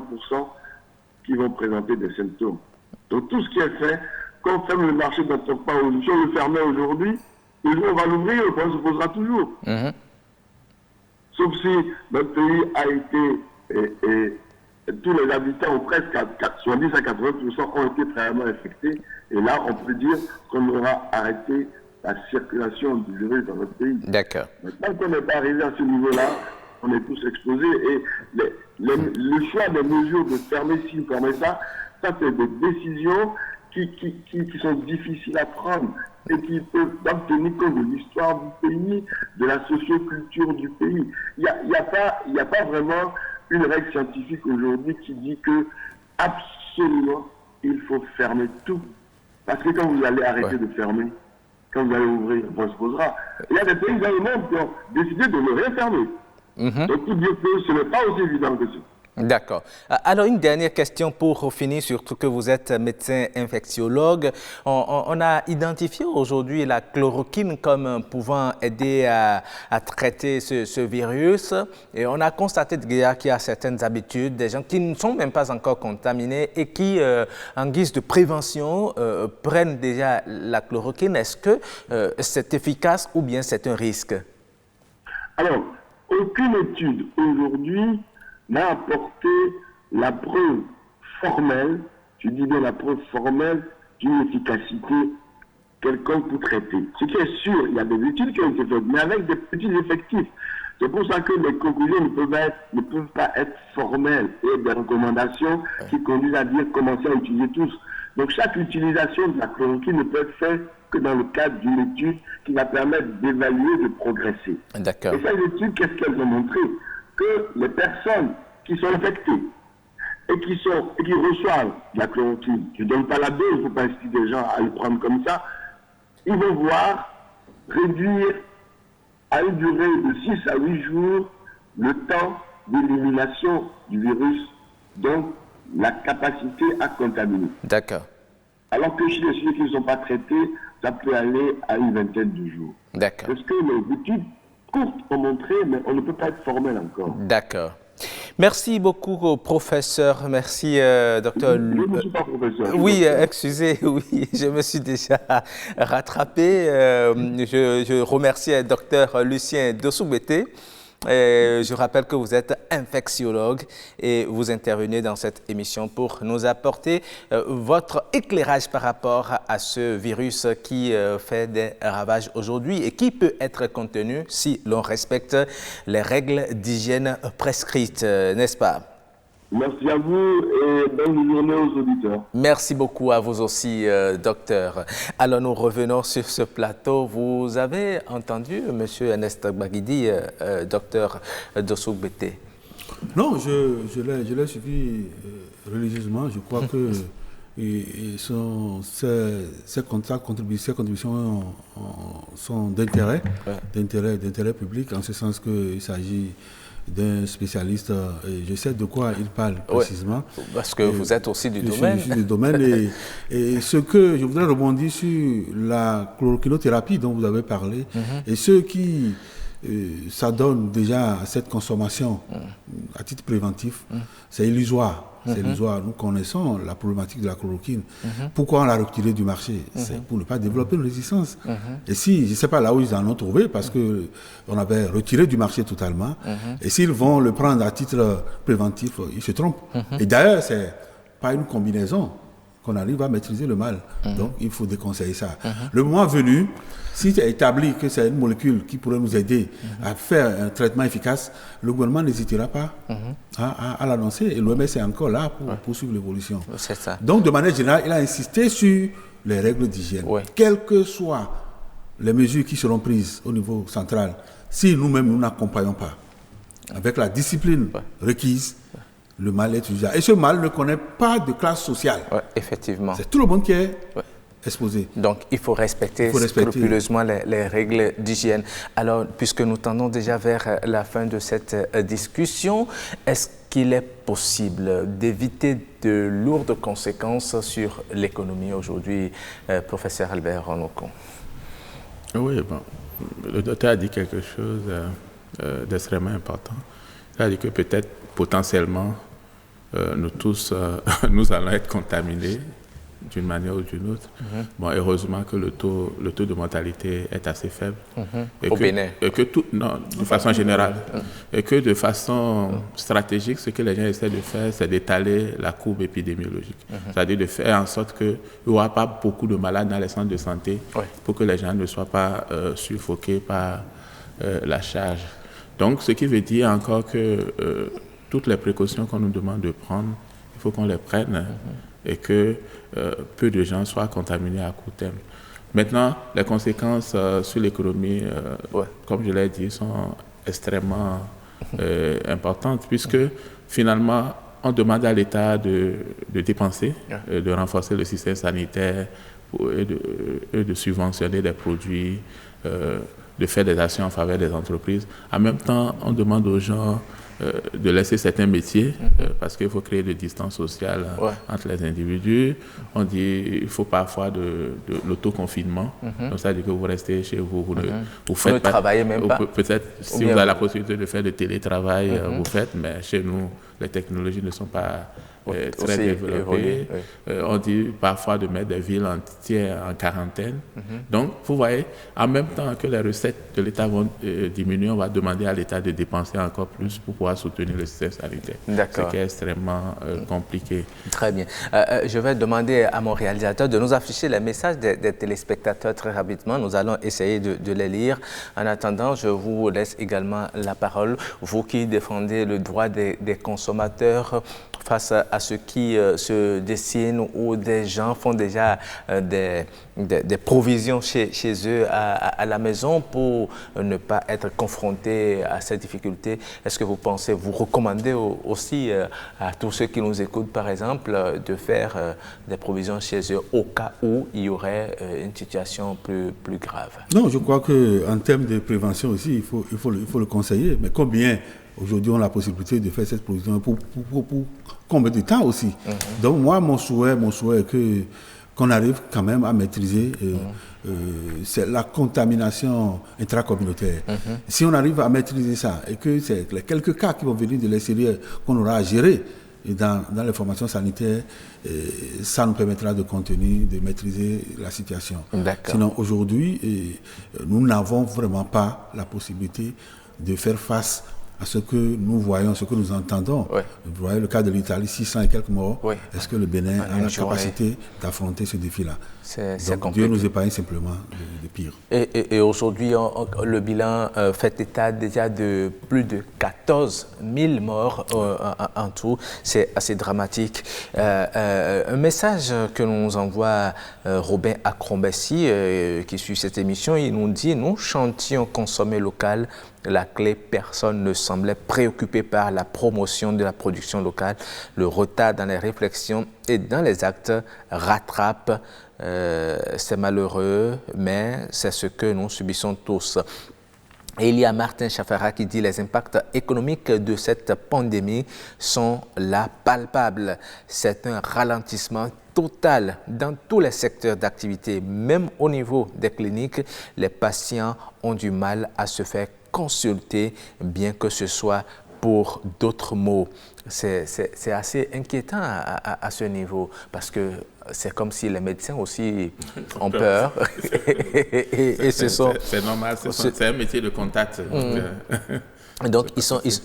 qui vont présenter des symptômes. Donc tout ce qui est fait, quand on ferme le marché dans son pas, si on le fermait aujourd'hui, le jour où on va l'ouvrir, le problème se posera toujours. Sauf si notre pays a été, tous les habitants, ou presque 70 à 80% ont été préalablement infectés. Et là, on peut dire qu'on aura arrêté la circulation du virus dans notre pays. D'accord. Mais tant qu'on n'est pas arrivé à ce niveau-là, on est tous exposés. Et le choix des mesures de fermer ci, fermer ça, c'est des décisions qui sont difficiles à prendre et qui doivent tenir compte de l'histoire du pays, de la socioculture du pays. Il n'y a pas vraiment une règle scientifique aujourd'hui qui dit que absolument il faut fermer tout. Parce que quand vous allez arrêter de fermer, quand vous allez ouvrir, on se posera. Il y a des pays dans le monde qui ont décidé de ne rien fermer. Donc tout dire que ce n'est pas aussi évident que ça. D'accord. Alors, une dernière question pour finir, surtout que vous êtes médecin infectiologue. On a identifié aujourd'hui la chloroquine comme pouvant aider à traiter ce virus. Et on a constaté qu'il y a certaines habitudes, des gens qui ne sont même pas encore contaminés et qui, en guise de prévention, prennent déjà la chloroquine. Est-ce que c'est efficace ou bien c'est un risque? Alors, aucune étude aujourd'hui n'a apporté la preuve formelle, je dis bien la preuve formelle, d'une efficacité quelconque pour traiter. Ce qui est sûr, il y a des études qui ont été faites, mais avec des petits effectifs. C'est pour ça que les conclusions ne peuvent pas être formelles et des recommandations qui conduisent à dire commencer à utiliser tous. Donc chaque utilisation de la chloroquine ne peut être faite que dans le cadre d'une étude qui va permettre d'évaluer, de progresser. D'accord. Et ces études, qu'est-ce qu'elles ont montré? Que les personnes qui sont infectées et qui reçoivent de la chloroquine, je ne donne pas la dose, il ne faut pas inciter des gens à le prendre comme ça, ils vont voir réduire à une durée de 6 à 8 jours le temps d'élimination du virus, donc la capacité à contaminer. D'accord. Alors que chez ceux qui ne sont pas traités, ça peut aller à une vingtaine de jours. D'accord. Parce que les études courtes ont montré, mais on ne peut pas être formel encore. D'accord. Merci beaucoup, professeur. Merci, docteur. Je ne suis pas professeur. Oui, excusez, oui, je me suis déjà rattrapé. Je remercie docteur Lucien Dossou-Bété. Je rappelle que vous êtes infectiologue et vous intervenez dans cette émission pour nous apporter votre éclairage par rapport à ce virus qui fait des ravages aujourd'hui et qui peut être contenu si l'on respecte les règles d'hygiène prescrites, n'est-ce pas? Merci à vous et bonne journée aux auditeurs. Merci beaucoup à vous aussi, docteur. Alors, nous revenons sur ce plateau. Vous avez entendu M. Ernest Gbagidi, docteur Dossou-Bété? Non, je l'ai suivi religieusement. Je crois que ces contributions sont d'intérêt public, en ce sens qu'il s'agit d'un spécialiste, et je sais de quoi il parle précisément. Oui, parce que vous êtes aussi du domaine. Je suis du domaine et ce que je voudrais rebondir sur la chloroquinothérapie dont vous avez parlé, et ceux qui s'adonnent déjà à cette consommation à titre préventif, c'est illusoire. C'est illusoire. Nous connaissons la problématique de la chloroquine. Pourquoi on l'a retirée du marché? C'est pour ne pas développer une résistance. Et si, je ne sais pas là où ils en ont trouvé, parce qu'on avait retiré du marché totalement, et s'ils vont le prendre à titre préventif, ils se trompent. Et d'ailleurs, ce n'est pas une combinaison qu'on arrive à maîtriser le mal. Donc, il faut déconseiller ça. Le moment venu, si c'est établi que c'est une molécule qui pourrait nous aider à faire un traitement efficace, le gouvernement n'hésitera pas à l'annoncer. Et l'OMS est encore là pour poursuivre l'évolution. C'est ça. Donc, de manière générale, il a insisté sur les règles d'hygiène. Quelles que soient les mesures qui seront prises au niveau central, si nous-mêmes nous n'accompagnons pas avec la discipline requise, le mal est utilisé. Et ce mal ne connaît pas de classe sociale. Effectivement. C'est tout le monde qui est exposé. Donc, il faut respecter scrupuleusement les règles d'hygiène. Alors, puisque nous tendons déjà vers la fin de cette discussion, est-ce qu'il est possible d'éviter de lourdes conséquences sur l'économie aujourd'hui, professeur Albert Onoko? Oui, bon, le docteur a dit quelque chose d'extrêmement important. C'est-à-dire que peut-être potentiellement, nous tous, nous allons être contaminés d'une manière ou d'une autre. Bon, heureusement que le taux de mortalité est assez faible. Au Bénin. Et que non, de façon générale. Et que de façon stratégique, ce que les gens essaient de faire, c'est d'étaler la courbe épidémiologique. C'est-à-dire de faire en sorte qu'il n'y aura pas beaucoup de malades dans les centres de santé pour que les gens ne soient pas suffoqués par la charge. Donc, ce qui veut dire encore que toutes les précautions qu'on nous demande de prendre, il faut qu'on les prenne et que peu de gens soient contaminés à court terme. Maintenant, les conséquences sur l'économie, comme je l'ai dit, sont extrêmement importantes puisque finalement, on demande à l'État de dépenser, de renforcer le système sanitaire et de subventionner des produits, de faire des actions en faveur des entreprises. En même temps, on demande aux gens de laisser certains métiers parce qu'il faut créer des distances sociales entre les individus. On dit qu'il faut parfois de l'autoconfinement. Donc ça veut dire que vous restez chez vous, vous ne travaillez même pas. Peut-être si vous avez la possibilité de faire du télétravail, vous faites, mais chez nous, les technologies ne sont pas très développées. On dit parfois de mettre des villes entières en quarantaine. Donc, vous voyez, en même temps que les recettes de l'État vont diminuer, on va demander à l'État de dépenser encore plus pour pouvoir soutenir le système sanitaire. D'accord. Ce qui est extrêmement compliqué. Très bien. Je vais demander à mon réalisateur de nous afficher les messages des téléspectateurs très rapidement. Nous allons essayer de les lire. En attendant, je vous laisse également la parole. Vous qui défendez le droit des consommateurs face à ce qui se dessine, où des gens font déjà des provisions chez eux à la maison pour ne pas être confrontés à ces difficultés. Est-ce que vous pensez, vous recommandez aussi à tous ceux qui nous écoutent, par exemple, de faire des provisions chez eux au cas où il y aurait une situation plus grave? Non, je crois qu'en termes de prévention aussi, il faut le conseiller. Mais combien aujourd'hui on a la possibilité de faire cette provision pour combien de temps aussi? Donc moi, mon souhait est qu'on arrive quand même à maîtriser c'est la contamination intracommunautaire. Si on arrive à maîtriser ça et que c'est les quelques cas qui vont venir de l'extérieur qu'on aura à gérer dans les formations sanitaires, ça nous permettra de contenir, de maîtriser la situation. Sinon aujourd'hui, nous n'avons vraiment pas la possibilité de faire face à ce que nous voyons, ce que nous entendons. Vous voyez le cas de l'Italie, 600 et quelques morts. Est-ce que le Bénin a la capacité d'affronter ce défi-là? Donc Dieu nous épargne simplement de pire. Et aujourd'hui, le bilan fait état déjà de plus de 14 000 morts en tout. C'est assez dramatique. Un message que nous envoie Robin Akrombessi, qui suit cette émission, il nous dit « Nous chantions consommer local ». La clé, personne ne semblait préoccupé par la promotion de la production locale. Le retard dans les réflexions et dans les actes rattrape. C'est malheureux, mais c'est ce que nous subissons tous. Et il y a Martin Chaffara qui dit « Les impacts économiques de cette pandémie sont là palpables. C'est un ralentissement total dans tous les secteurs d'activité. Même au niveau des cliniques, les patients ont du mal à se faire consulter, bien que ce soit pour d'autres maux. » C'est assez inquiétant à ce niveau, parce que c'est comme si les médecins aussi ont peur. C'est normal, c'est un métier de contact. Donc, ils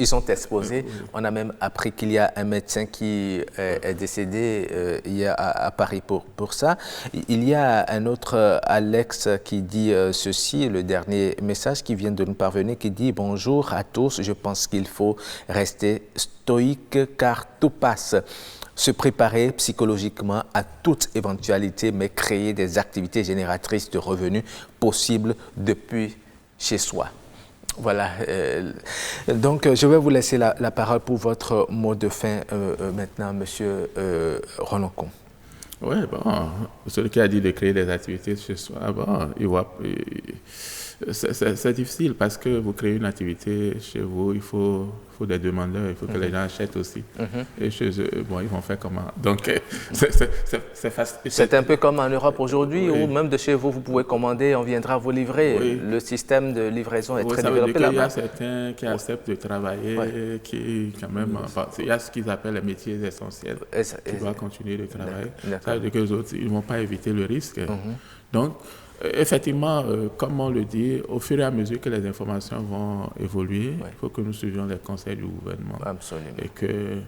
sont exposés. On a même appris qu'il y a un médecin qui est décédé hier à Paris pour ça. Il y a un autre Alex qui dit ceci, le dernier message qui vient de nous parvenir, qui dit « Bonjour à tous, je pense qu'il faut rester stoïque car tout passe. Se préparer psychologiquement à toute éventualité, mais créer des activités génératrices de revenus possibles depuis chez soi. » Voilà, donc je vais vous laisser la parole pour votre mot de fin maintenant, Monsieur Roloncon. Oui, bon, celui qui a dit de créer des activités chez soi, bon, c'est difficile parce que vous créez une activité chez vous, il faut faut des demandeurs, il faut que les gens achètent aussi. Et chez eux, bon, ils vont faire comment? Donc, c'est facile. C'est un peu comme en Europe aujourd'hui, où même de chez vous, vous pouvez commander, on viendra vous livrer. Le système de livraison est très développé là-bas. Il y a certains qui acceptent de travailler, qui quand même... il y a ce qu'ils appellent les métiers essentiels, qui doivent continuer de travailler. Ça veut dire que les autres, ils ne vont pas éviter le risque. Donc, effectivement, comme on le dit, au fur et à mesure que les informations vont évoluer, il faut que nous suivions les conseils du gouvernement. Absolument. Et que,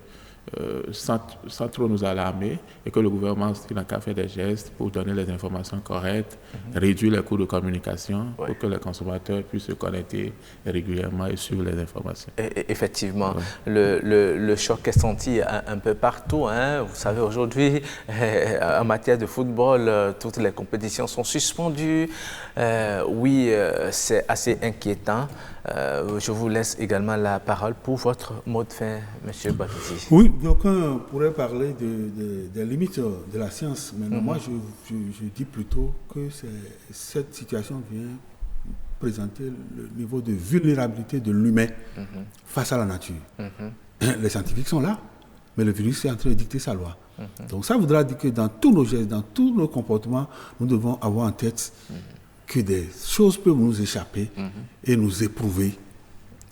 sans trop nous alarmer, et que le gouvernement aussi n'a qu'à faire des gestes pour donner les informations correctes, réduire les coûts de communication, pour que les consommateurs puissent se connecter régulièrement et suivre les informations. Effectivement, le choc est senti un peu partout. Hein. Vous savez, aujourd'hui, en matière de football, toutes les compétitions sont suspendues. Oui, c'est assez inquiétant. Je vous laisse également la parole pour votre mot de fin, M. Bakiti. Oui, d'aucuns pourraient parler des limites de la science, mais moi je dis plutôt que cette situation vient présenter le niveau de vulnérabilité de l'humain face à la nature. Les scientifiques sont là, mais le virus est en train de dicter sa loi. Donc ça voudra dire que dans tous nos gestes, dans tous nos comportements, nous devons avoir en tête que des choses peuvent nous échapper et nous éprouver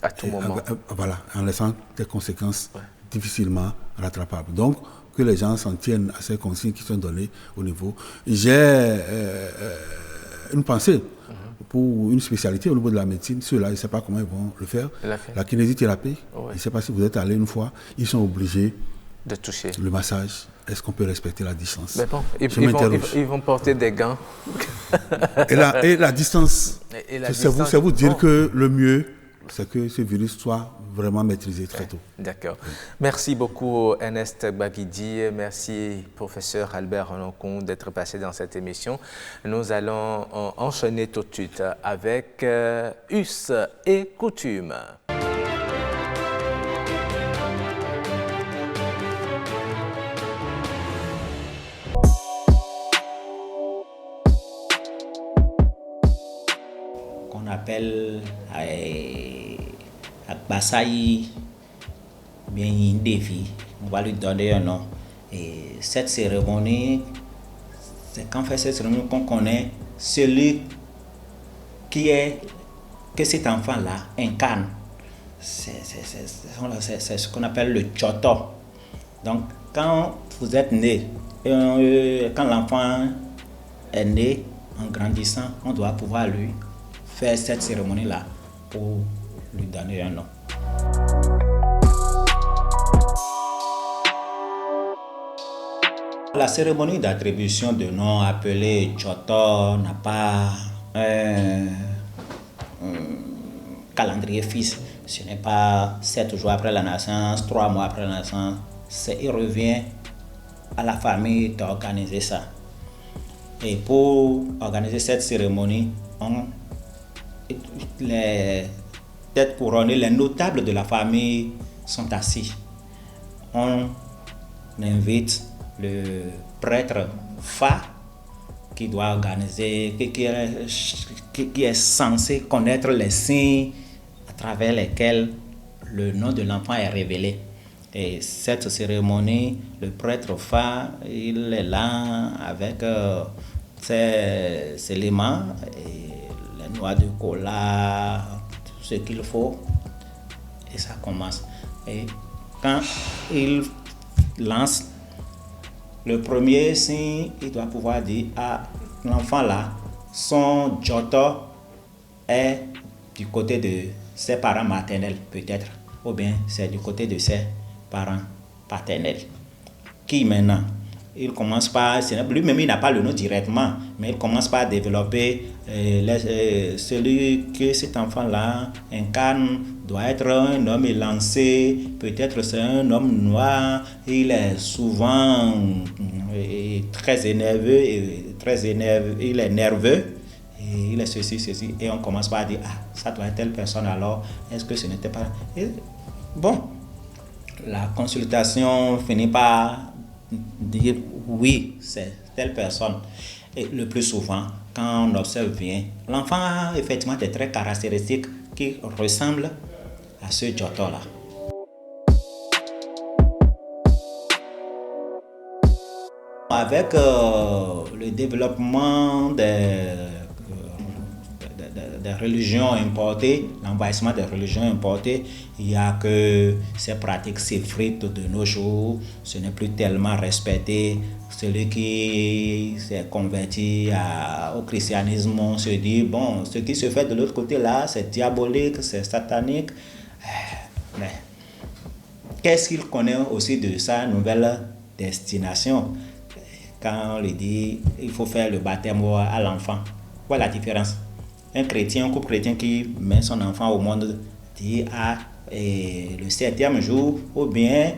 à tout moment. Voilà, en laissant des conséquences difficilement rattrapables. Donc, que les gens s'en tiennent à ces consignes qui sont données au niveau. J'ai une pensée pour une spécialité au niveau de la médecine. Ceux-là, je ne sais pas comment ils vont le faire. La kinésithérapie, je ne sais pas si vous êtes allé une fois, ils sont obligés de toucher. Le massage, est-ce qu'on peut respecter la distance? Mais bon, ils vont porter des gants. et la distance, c'est vous dire que le mieux, c'est que ce virus soit vraiment maîtrisé très tôt. D'accord. Merci beaucoup Ernest Gbagidi. Merci professeur Albert Renoncon d'être passé dans cette émission. Nous allons enchaîner tout de suite avec Us et coutumes. Qu'on appelle Akbasayi, bien une défi, on va lui donner un nom. Et cette cérémonie, c'est quand on fait cette cérémonie qu'on connaît celui que cet enfant-là incarne. C'est ce qu'on appelle le Choto. Donc, quand vous êtes né, quand l'enfant est né, en grandissant, on doit pouvoir lui faire cette cérémonie-là pour lui donner un nom. La cérémonie d'attribution de nom appelée Choto n'a pas un calendrier fixe. Ce n'est pas 7 jours après la naissance, 3 mois après la naissance. Il revient à la famille d'organiser ça. Et pour organiser cette cérémonie, les têtes couronnées, les notables de la famille sont assis. On invite le prêtre Fa qui doit organiser, qui est censé connaître les signes à travers lesquels le nom de l'enfant est révélé. Et cette cérémonie, le prêtre Fa, il est là avec ses éléments, et les noix de cola, tout ce qu'il faut, et ça commence. Et quand il lance le premier signe, il doit pouvoir dire à l'enfant là, son Joto est du côté de ses parents maternels peut-être, ou bien c'est du côté de ses parents paternels. Qui maintenant, il commence par, lui-même il n'a pas le nom directement, mais il commence par développer celui que cet enfant-là incarne doit être un homme élancé, peut-être c'est un homme noir, il est souvent très énervé, il est nerveux, et il est ceci, et on commence par dire, ah, ça doit être telle personne alors, est-ce que ce n'était pas... Et, bon, la consultation finit par dire oui, c'est telle personne. Et le plus souvent, quand on observe bien, l'enfant a effectivement des traits caractéristiques qui ressemblent à ce Joto-là. avec le développement des religions importées, l'envahissement des religions importées, il y a que ces pratiques s'effritent de nos jours, ce n'est plus tellement respecté. Celui qui s'est converti au christianisme, on se dit, bon, ce qui se fait de l'autre côté là, c'est diabolique, c'est satanique. Mais qu'est-ce qu'il connaît aussi de sa nouvelle destination? Quand on lui dit, il faut faire le baptême à l'enfant. Quoi la différence? Un chrétien, un couple chrétien qui met son enfant au monde dit le 7e jour ou bien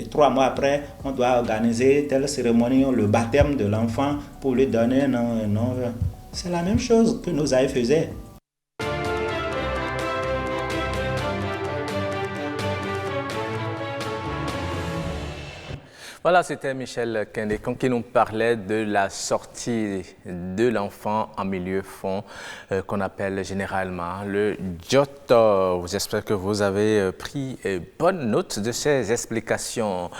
3 mois après, on doit organiser telle cérémonie, le baptême de l'enfant pour lui donner un nom. C'est la même chose que nos aïeux faisaient. Voilà, c'était Michel Kindékon qui nous parlait de la sortie de l'enfant en milieu fond qu'on appelle généralement le Djoto. J'espère que vous avez pris bonne note de ces explications.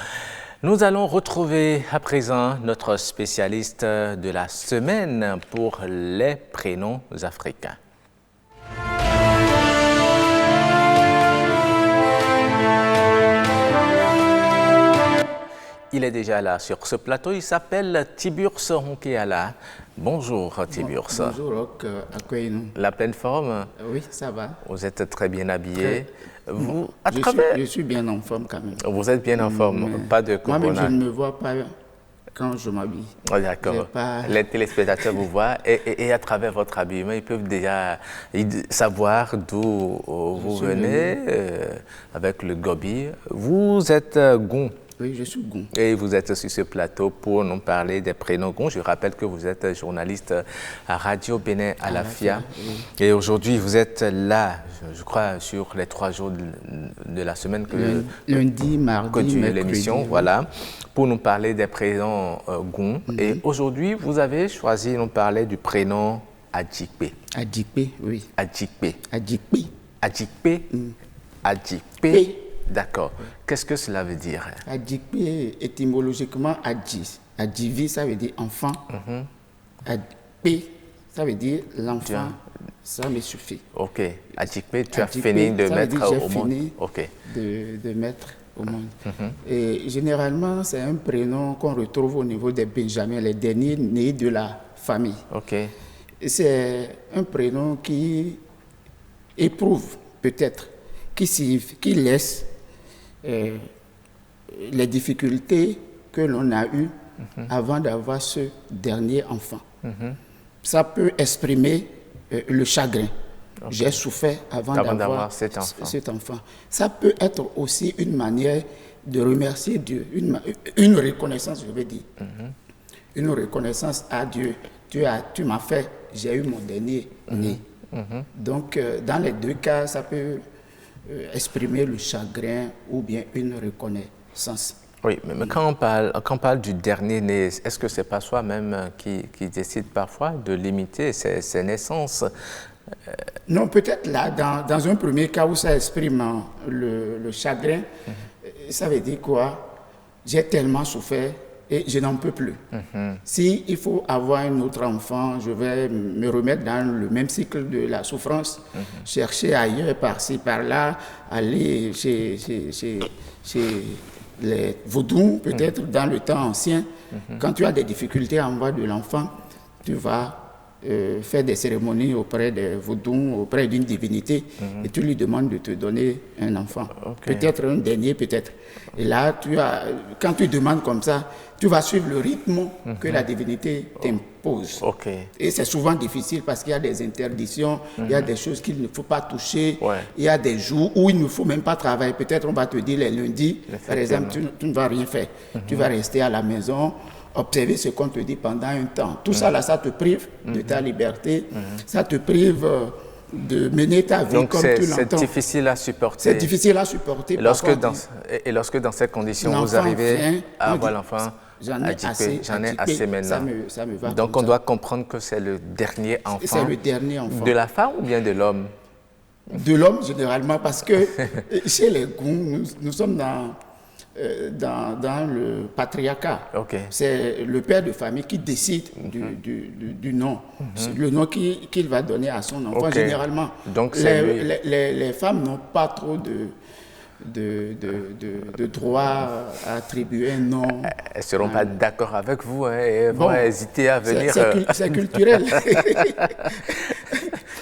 Nous allons retrouver à présent notre spécialiste de la semaine pour les prénoms africains. Il est déjà là sur ce plateau, il s'appelle Tiburce Onkeala. Bonjour Tiburce. Bonjour Roch, accueillez-nous. La pleine forme? Oui, ça va. Vous êtes très bien habillé. Vous, je suis bien en forme quand même. Vous êtes bien en forme, pas de corona. Moi-même, je ne me vois pas quand je m'habille. Oh, d'accord. Les téléspectateurs vous voient et à travers votre habillement, ils peuvent déjà savoir d'où vous venez avec le gobi. Vous êtes Gon. Oui, je suis Gon. Et vous êtes sur ce plateau pour nous parler des prénoms Gon. Je rappelle que vous êtes journaliste à Radio Bénin Alafia. Oui. Et aujourd'hui, vous êtes là, je crois, sur les 3 jours de la semaine que lundi, mardi, continue l'émission. Voilà, pour nous parler des prénoms Gon. Et aujourd'hui, vous avez choisi de nous parler du prénom Adjikpe. Adjikpe, oui. Adjikpe. Adjikpe. Adjikpe. Adjikpe. D'accord. Qu'est-ce que cela veut dire? Adjikpe, étymologiquement, Adjivi, ça veut dire enfant. Adjikpe, ça veut dire l'enfant. Ça me suffit. Ok. Adjikpe, tu as fini de mettre au monde. Ok. De mettre au monde. Et généralement, c'est un prénom qu'on retrouve au niveau des Benjamins, les derniers nés de la famille. Ok. C'est un prénom qui éprouve, peut-être, qui laisse les difficultés que l'on a eues avant d'avoir ce dernier enfant. Ça peut exprimer le chagrin. J'ai souffert avant d'avoir cet enfant. Ça peut être aussi une manière de remercier Dieu, une reconnaissance, je veux dire. Une reconnaissance à Dieu. Tu m'as fait, j'ai eu mon dernier né. Donc, dans les 2 cas, ça peut exprimer le chagrin ou bien une reconnaissance. Oui, mais quand on parle du dernier né, est-ce que ce n'est pas soi-même qui décide parfois de limiter ses naissances? Non, peut-être là, dans un premier cas où ça exprime le chagrin, ça veut dire quoi? J'ai tellement souffert et je n'en peux plus. Si il faut avoir un autre enfant, je vais me remettre dans le même cycle de la souffrance, chercher ailleurs, par-ci, par-là, aller chez les vaudous, peut-être dans le temps ancien. Quand tu as des difficultés à avoir de l'enfant, tu vas faire des cérémonies auprès des vaudous, auprès d'une divinité, et tu lui demandes de te donner un enfant. Peut-être un dernier, peut-être. Et là, quand tu demandes comme ça, tu vas suivre le rythme que la divinité t'impose. Et c'est souvent difficile parce qu'il y a des interdictions, il y a des choses qu'il ne faut pas toucher, il y a des jours où il ne faut même pas travailler. Peut-être on va te dire les lundis, par exemple, tu ne vas rien faire. Tu vas rester à la maison, observer ce qu'on te dit pendant un temps. Tout ça, là, ça te prive de ta liberté, ça te prive de mener ta vie comme tu l'entends. C'est difficile à supporter. C'est difficile à supporter. Et lorsque dans ces conditions, vous arrivez à avoir l'enfant, j'en ai assez maintenant. Ça me va. Donc on doit comprendre que c'est le dernier enfant. C'est le dernier enfant. De la femme ou bien de l'homme? De l'homme généralement, parce que chez les Goum, nous sommes dans dans le patriarcat. C'est le père de famille qui décide du nom, le nom qu'il va donner à son enfant. Généralement, donc, les femmes n'ont pas trop de droit à attribuer un nom. Elles ne seront pas d'accord avec vous, hein, et elles vont hésiter à venir. C'est culturel.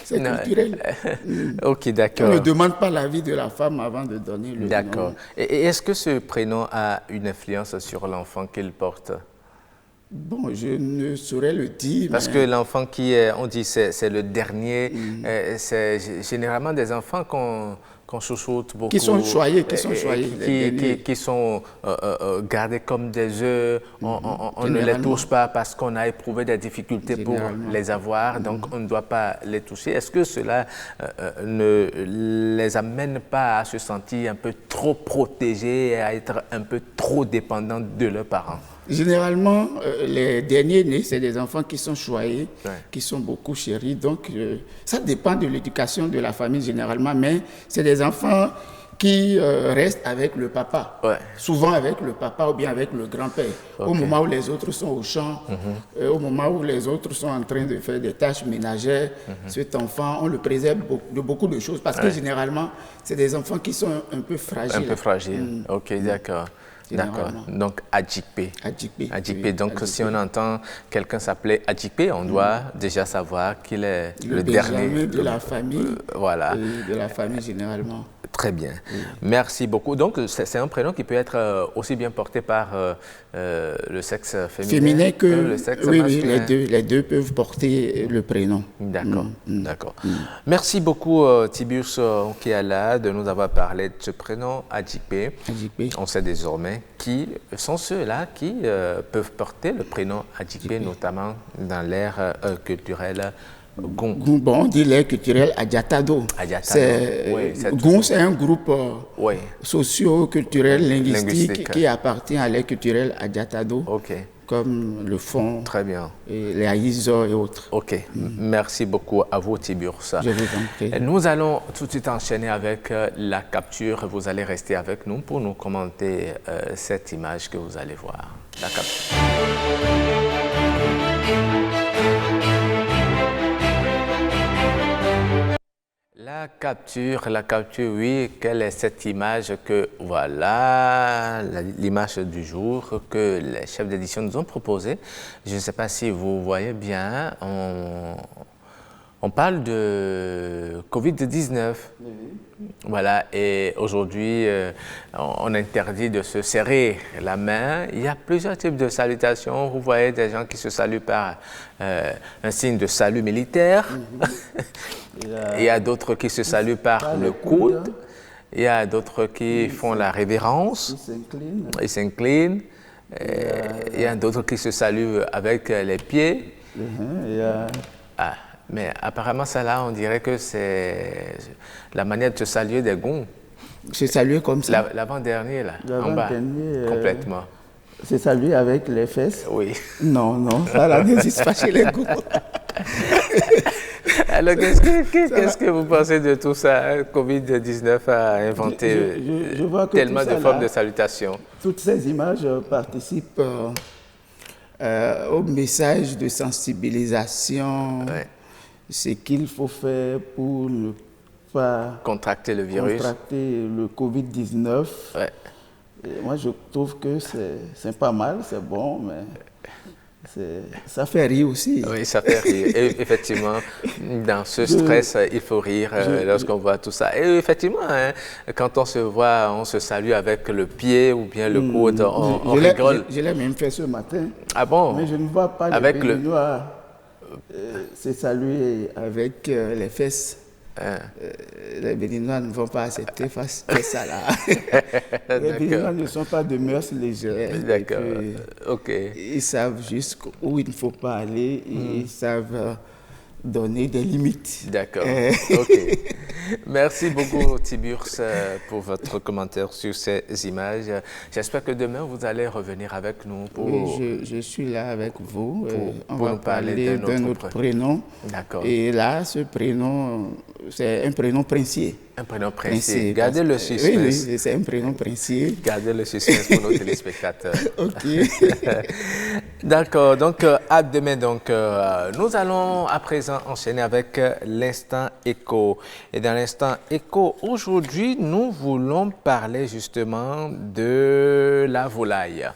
C'est culturel. Ok, d'accord. On ne demande pas l'avis de la femme avant de donner le nom. D'accord. Et est-ce que ce prénom a une influence sur l'enfant qu'il porte? Bon, je ne saurais le dire. Parce que l'enfant qui est, on dit, c'est le dernier, c'est généralement des enfants qu'on chouchoute beaucoup. Qui sont choyés, qui sont gardés comme des œufs. On ne les touche pas parce qu'on a éprouvé des difficultés pour les avoir, donc on ne doit pas les toucher. Est-ce que cela ne les amène pas à se sentir un peu trop protégés et à être un peu trop dépendants de leurs parents? Généralement, les derniers nés, c'est des enfants qui sont choyés, qui sont beaucoup chéris. Donc, ça dépend de l'éducation de la famille généralement, mais c'est des enfants qui restent avec le papa, souvent avec le papa ou bien avec le grand-père. Au moment où les autres sont au champ, au moment où les autres sont en train de faire des tâches ménagères, cet enfant, on le préserve de beaucoup de choses parce que généralement, c'est des enfants qui sont un peu fragiles. Un peu fragiles, ok, d'accord. D'accord. Donc, Adjikpé. Adjikpé. Donc, si on entend quelqu'un s'appeler Adjikpé, on doit déjà savoir qu'il est le dernier de la famille. Voilà. De la famille, généralement. Très bien. Merci beaucoup. Donc, c'est un prénom qui peut être aussi bien porté par le sexe féminin que le sexe masculin. Oui, les deux peuvent porter le prénom. D'accord. D'accord. Merci beaucoup, Tibius Okiala, de nous avoir parlé de ce prénom, Adjikpé. On sait désormais qui sont ceux-là qui peuvent porter le prénom Adjikpé, notamment dans l'ère culturelle Gon. Bon, on dit l'ère culturelle Adjatado. Gon, c'est un groupe socio-culturel, linguistique qui appartient à l'ère culturelle Adjatado. Comme le fond, et les Aïzo et autres. Ok, merci beaucoup à vous, Tibursa. Je vous en prie. Nous allons tout de suite enchaîner avec la capture. Vous allez rester avec nous pour nous commenter cette image que vous allez voir. La capture. La capture, oui, quelle est cette image que, voilà, l'image du jour que les chefs d'édition nous ont proposée. Je ne sais pas si vous voyez bien, on parle de Covid-19. Voilà, et aujourd'hui, on interdit de se serrer la main. Il y a plusieurs types de salutations. Vous voyez des gens qui se saluent par un signe de salut militaire. Il y a d'autres qui se saluent par le coude. Il y a d'autres qui font la révérence. Ils s'inclinent. Il y a d'autres qui se saluent avec les pieds. Mais apparemment, ça là, on dirait que c'est la manière de se saluer des Gons. Se saluer comme ça? L'avant-dernier, là, en bas, complètement. Se saluer avec les fesses? Oui. Non, ça là n'existe pas chez les Gons. Alors, qu'est-ce que vous pensez de tout ça? Covid-19 a inventé je vois que tellement de formes là, de salutation. Toutes ces images participent au message de sensibilisation. Ce qu'il faut faire pour ne pas contracter le virus, contracter le Covid-19. Moi, je trouve que c'est pas mal, c'est bon, mais ça fait rire aussi. Oui, ça fait rire. Et effectivement, dans ce stress, il faut rire lorsqu'on voit tout ça. Et effectivement, hein, quand on se voit, on se salue avec le pied ou bien le coude, on rigole. Je l'ai même fait ce matin. Ah bon? Mais je ne vois pas les Béninois se saluer avec les fesses. Les Béninois ne vont pas accepter ça là. Les Béninois ne sont pas de mœurs légères. D'accord. Ok. Ils savent jusqu'où il ne faut pas aller. Ils savent donner des limites. D'accord. Ok. Merci beaucoup, Tiburce, pour votre commentaire sur ces images. J'espère que demain, vous allez revenir avec nous pour... Oui, je suis là avec vous. On va nous parler d'un autre prénom. D'accord. Et là, ce prénom, c'est un prénom princier. Un prénom princier. Gardez le suspense. Oui, c'est un prénom princier. Gardez le suspense pour nos téléspectateurs. OK. D'accord. Donc, à demain. Donc, nous allons à présent enchaîner avec l'instant éco. Et dans l'instant éco, aujourd'hui, nous voulons parler justement de la volaille.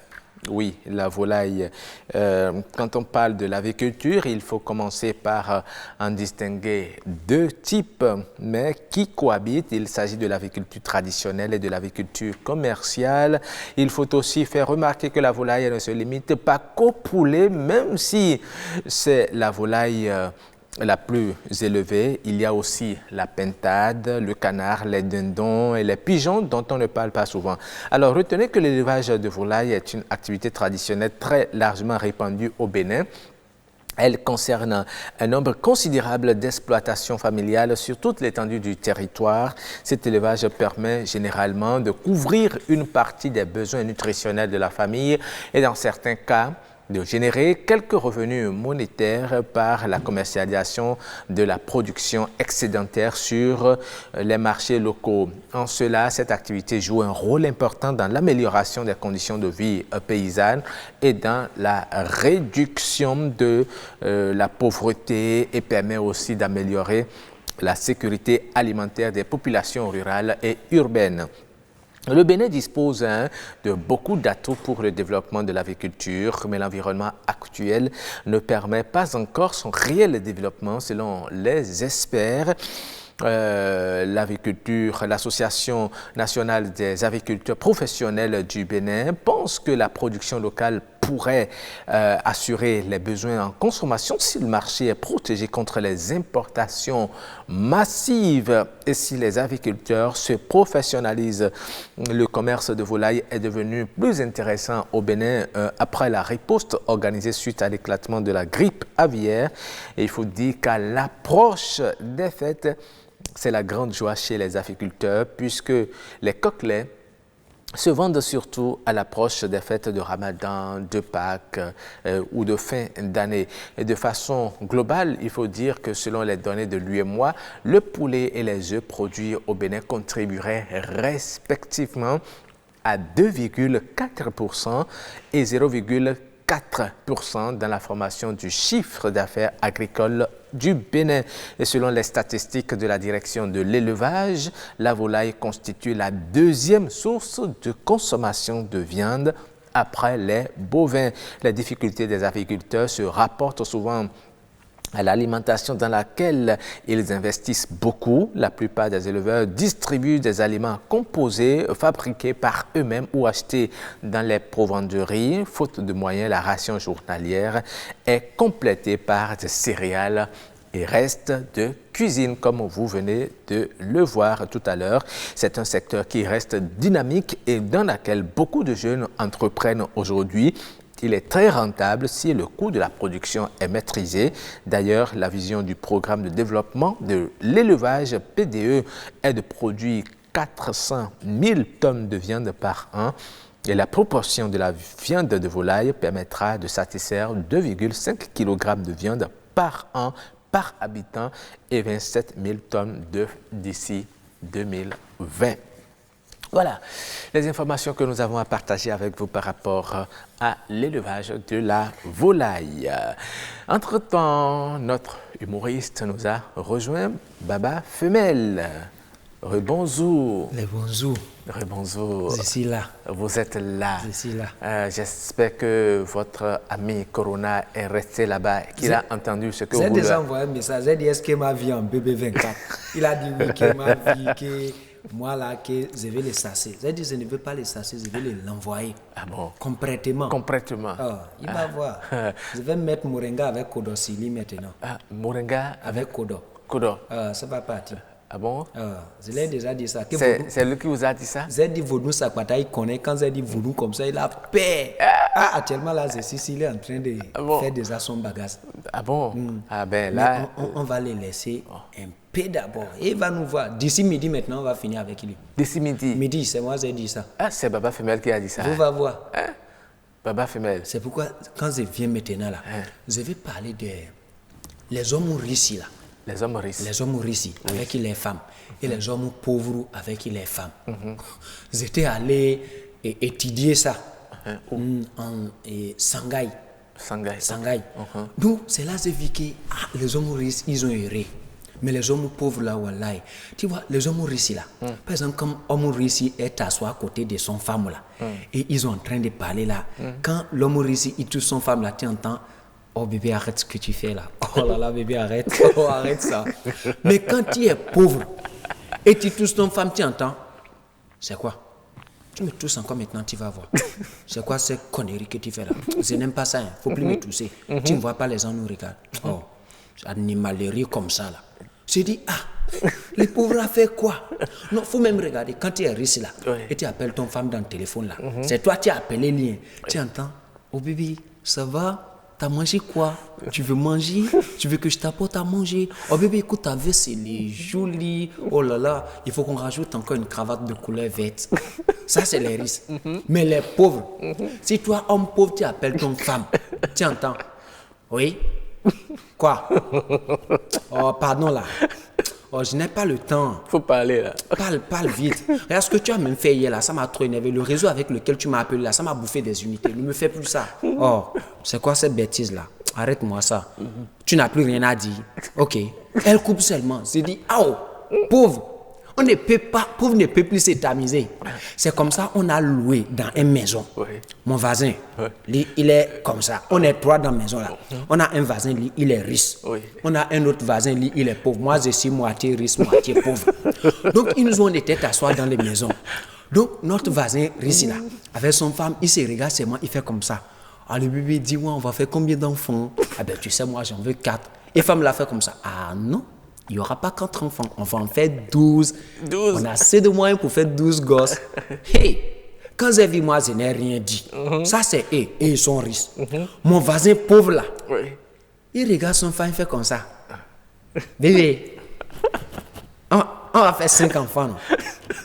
Oui, la volaille. Quand on parle de l'aviculture, il faut commencer par en distinguer deux types, mais qui cohabitent. Il s'agit de l'aviculture traditionnelle et de l'aviculture commerciale. Il faut aussi faire remarquer que la volaille ne se limite pas qu'au poulet, même si c'est la volaille la plus élevée. Il y a aussi la pintade, le canard, les dindons et les pigeons dont on ne parle pas souvent. Alors, retenez que l'élevage de volailles est une activité traditionnelle très largement répandue au Bénin. Elle concerne un nombre considérable d'exploitations familiales sur toute l'étendue du territoire. Cet élevage permet généralement de couvrir une partie des besoins nutritionnels de la famille et dans certains cas, de générer quelques revenus monétaires par la commercialisation de la production excédentaire sur les marchés locaux. En cela, cette activité joue un rôle important dans l'amélioration des conditions de vie paysannes et dans la réduction de la pauvreté et permet aussi d'améliorer la sécurité alimentaire des populations rurales et urbaines. Le Bénin dispose de beaucoup d'atouts pour le développement de l'agriculture, mais l'environnement actuel ne permet pas encore son réel développement selon les experts. L'Association nationale des agriculteurs professionnels du Bénin pense que la production locale pourrait assurer les besoins en consommation si le marché est protégé contre les importations massives et si les agriculteurs se professionnalisent. Le commerce de volailles est devenu plus intéressant au Bénin après la riposte organisée suite à l'éclatement de la grippe aviaire. Et il faut dire qu'à l'approche des fêtes, c'est la grande joie chez les aviculteurs puisque les coquelets se vendent surtout à l'approche des fêtes de Ramadan, de Pâques ou de fin d'année. Et de façon globale, il faut dire que selon les données de l'UEMOA, le poulet et les œufs produits au Bénin contribueraient respectivement à 2,4% et 0,4% dans la formation du chiffre d'affaires agricole du Bénin. Et selon les statistiques de la direction de l'élevage, la volaille constitue la deuxième source de consommation de viande après les bovins. Les difficultés des agriculteurs se rapportent souvent à l'alimentation dans laquelle ils investissent beaucoup. La plupart des éleveurs distribuent des aliments composés, fabriqués par eux-mêmes ou achetés dans les provenderies. Faute de moyens, la ration journalière est complétée par des céréales et restes de cuisine, comme vous venez de le voir tout à l'heure. C'est un secteur qui reste dynamique et dans lequel beaucoup de jeunes entreprennent aujourd'hui. Il est très rentable si le coût de la production est maîtrisé. D'ailleurs, la vision du programme de développement de l'élevage PDE est de produire 400 000 tonnes de viande par an. Et la proportion de la viande de volaille permettra de satisfaire 2,5 kg de viande par an par habitant et 27 000 tonnes d'œufs d'ici 2020. Voilà les informations que nous avons à partager avec vous par rapport à l'élevage de la volaille. Entre-temps, notre humoriste nous a rejoint, Baba Femelle. Rebonjour. Bonjour. Rebonjour. Je suis là. Vous êtes là. Je suis là. J'espère que votre ami Corona est resté là-bas, qu'il a entendu ce que vous... J'ai déjà envoyé un message. J'ai dit, est-ce qu'il m'a vu en BB24? Il a dit oui, qu'il m'a vu, que moi là, que je vais les sasser. J'ai dit, je ne veux pas les sasser, je vais l'envoyer. Ah bon? Complètement. Complètement. Il va voir. Je vais mettre Moringa avec Kodo Sili maintenant. Moringa avec Kodo. Kodo. Ça va partir. Ah bon? Je l'ai déjà dit ça. C'est lui qui vous a dit ça? J'ai dit Vodou Sakwata, il connaît. Quand j'ai dit Vodou comme ça, il a paix. Actuellement, là, il est en train de faire déjà son bagage. Ah bon? Ah ben là... On va les laisser un Paix d'abord. Et il va nous voir. D'ici midi, maintenant, on va finir avec lui. D'ici midi? Midi, c'est moi qui ai dit ça. Ah, c'est Baba Femelle qui a dit ça. Vous va voir. Hein? Baba Femelle. C'est pourquoi, quand je viens maintenant là, je vais parler de les hommes riches là. Les hommes riches. Les hommes riches avec les femmes. Et les hommes pauvres avec les femmes. J'étais allé étudier ça en Shanghai. Donc, c'est là que j'ai vu que les hommes riches, ils ont erré. Mais les hommes pauvres là, wallahi, tu vois, les hommes riches là, par exemple, comme l'homme riche est assis à côté de son femme là, et ils sont en train de parler là, quand l'homme riche, il touche son femme là, tu entends, oh bébé, arrête ce que tu fais là. Oh là là, bébé, arrête. Oh, arrête ça. Mais quand tu es pauvre et tu touches ton femme, tu entends, c'est quoi? Tu me touches encore maintenant, tu vas voir. C'est quoi cette connerie que tu fais là? Je n'aime pas ça, il ne faut plus me toucher. Tu ne vois pas les gens nous regardent. Oh, animalerie comme ça là. Je dis, les pauvres ont fait quoi? Non, il faut même regarder. Quand tu es riche là, et tu appelles ton femme dans le téléphone là, c'est toi qui as appelé lien. Tu entends, oh bébé, ça va? T'as mangé quoi? Tu veux manger? Tu veux que je t'apporte à manger? Oh bébé, écoute, ta veste, elle est jolie. Oh là là, il faut qu'on rajoute encore une cravate de couleur verte. Ça, c'est les riches. Mais les pauvres, si toi, homme pauvre, tu appelles ton femme, tu entends? Oui? Quoi? Oh, pardon là. Oh, je n'ai pas le temps. Faut parler là. Parle vite. Regarde ce que tu as même fait hier là, ça m'a trop énervé. Le réseau avec lequel tu m'as appelé là, ça m'a bouffé des unités. Ne me fais plus ça. Oh, c'est quoi cette bêtise là? Arrête-moi ça. Tu n'as plus rien à dire. Ok. Elle coupe seulement. J'ai dit, oh, pauvre. On ne peut pas, pauvre ne peut plus s'étamiser. C'est comme ça, on a loué dans une maison. Mon voisin, lui, il est comme ça. On est trois dans la maison là. On a un voisin, lui, il est riche. On a un autre voisin, lui, il est pauvre. Moi, je suis moitié riche, moitié pauvre. Donc, ils nous ont été asseoir dans les maisons. Donc, notre voisin riche là, avec son femme, il se regarde seulement, il fait comme ça. Ah, le bébé dit, ouais, on va faire combien d'enfants? Ah ben, tu sais, moi, j'en veux 4. Et femme l'a fait comme ça. Ah non. Il n'y aura pas 4 enfants, on va en faire 12. On a assez de moyens pour faire 12 gosses. Hey, quand j'ai vu moi, je n'ai rien dit. Ça, c'est eux, et ils sont riches. Mon voisin pauvre là, il regarde son femme, il fait comme ça. Bébé, on va faire 5 enfants. Non?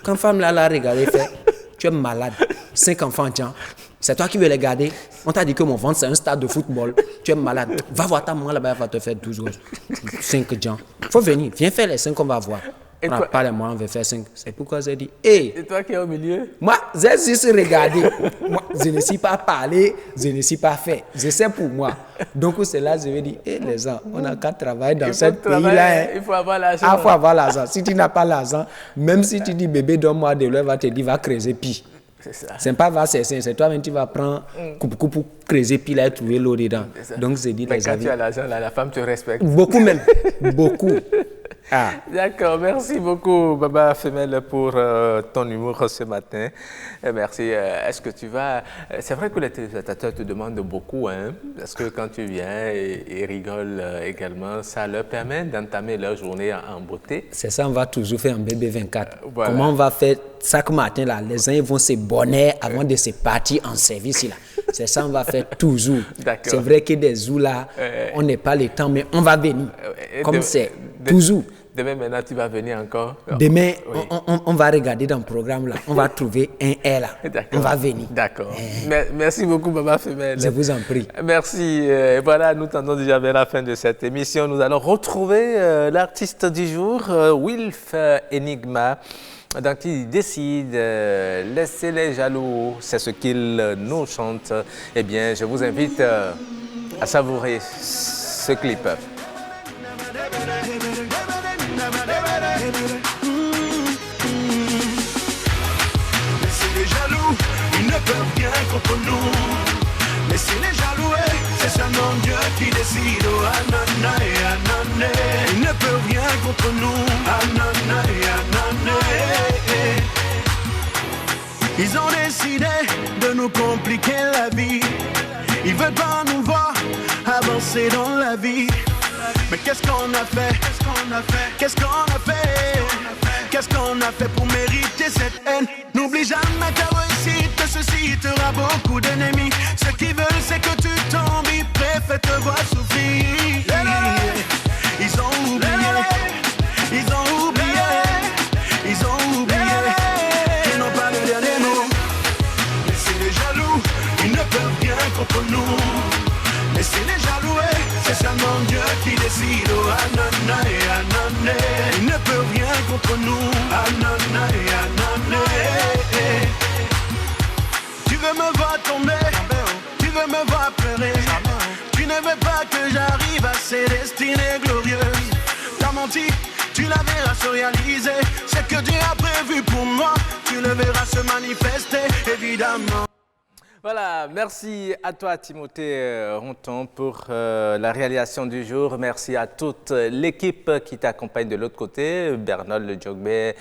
Quand femme là, regarde, il fait, tu es malade. 5 enfants, tiens. C'est toi qui veux les garder. On t'a dit que mon ventre, c'est un stade de football. Tu es malade. Va voir ta maman là-bas, elle va te faire 12 gosses. 5 gens. Faut venir. Viens faire les 5 qu'on va voir. On n'a pas les moyens, on va faire 5. C'est pourquoi j'ai dit, hey. Et toi qui es au milieu? Moi, j'ai juste regardé. Moi, je ne suis pas parlé, je ne suis pas fait. Je sais pour moi. Donc, c'est là, je vais dire, hey, les gens, on n'a qu'à travailler dans ce pays-là. Hein. Il faut avoir l'argent. Il faut avoir l'argent. Si tu n'as pas l'argent, même si tu dis, bébé, donne-moi de l'eau, elle va te dire, va creuser pis. C'est pas va cesser, c'est toi-même qui vas prendre coupe pour creuser puis là trouver l'eau dedans. Donc c'est dit. Mais quand tu as l'argent, la femme te respecte. Beaucoup même, beaucoup. D'accord, merci beaucoup Baba Femelle pour ton humour ce matin. Merci. Est-ce que tu vas... C'est vrai que les téléspectateurs te demandent beaucoup, hein, parce que quand tu viens et rigolent également, ça leur permet d'entamer leur journée en beauté. C'est ça, on va toujours faire un bébé 24. Voilà. Comment on va faire chaque matin là? Les gens vont se bonner avant de se partir en service là. C'est ça, on va faire toujours. C'est vrai que des jours là, on n'est pas le temps, mais on va venir. Comme c'est toujours. Demain, maintenant, tu vas venir encore? Demain, on va regarder dans le programme là. On va trouver un R là. On va venir. D'accord. Merci beaucoup, Baba Femelle. Je vous en prie. Merci. Et voilà, nous tendons déjà vers la fin de cette émission. Nous allons retrouver l'artiste du jour, Wilf Enigma. Donc, il décide, laissez les jaloux, c'est ce qu'il nous chante. Eh bien, je vous invite à savourer ce clip. Laissez les jaloux, ils ne peuvent rien contre nous. Laissez les jaloux, c'est seulement Dieu qui décide. Oh, anana et anana, ils ne peuvent rien contre nous. Anana et anana. Ils ont décidé de nous compliquer la vie. Ils veulent pas nous voir avancer dans la vie. Mais qu'est-ce qu'on a fait? Qu'est-ce qu'on a fait? Qu'est-ce qu'on a fait? Qu'est-ce qu'on a fait pour mériter cette haine? N'oublie jamais ta réussite, ceci te aura beaucoup d'ennemis. Ce qu'ils veulent, c'est que tu tombes, ils préfèrent te voir souffrir. Ils ont oublié, ils contre nous. Laissez les jalouer, c'est seulement Dieu qui décide. Oh, Anana et Anané, il ne peut rien contre nous. Anana et Anané. Tu veux me voir tomber, tu veux me voir pleurer. Tu ne veux pas que j'arrive à ces destinées glorieuses. T'as menti, tu la verras se réaliser. Ce que Dieu a prévu pour moi, tu le verras se manifester, évidemment. Voilà, merci à toi Timothée Ronton pour la réalisation du jour. Merci à toute l'équipe qui t'accompagne de l'autre côté, Bernard Le Djogbé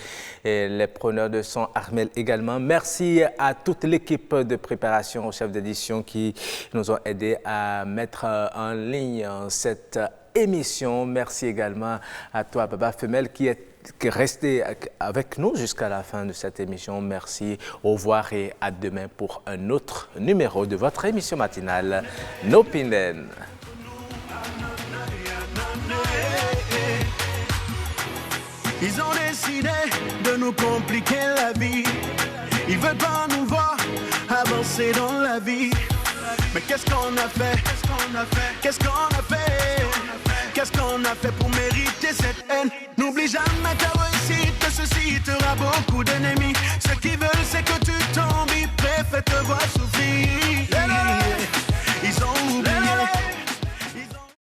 et les preneurs de son, Armel également. Merci à toute l'équipe de préparation, au chef d'édition qui nous ont aidés à mettre en ligne cette émission. Merci également à toi Baba Femelle qui est resté avec nous jusqu'à la fin de cette émission. Merci, au revoir et à demain pour un autre numéro de votre émission matinale Nopinden. Ils ont décidé de nous compliquer la vie. Ils veulent pas nous voir avancer dans la vie. Mais qu'est-ce qu'on a fait? Qu'est-ce qu'on a fait? Qu'est-ce qu'on a fait pour mériter cette haine? N'oublie jamais ta réussite, ceci t'aura beaucoup d'ennemis. Ce qu'ils veulent, c'est que tu tombes, ils préfèrent te voir souffrir.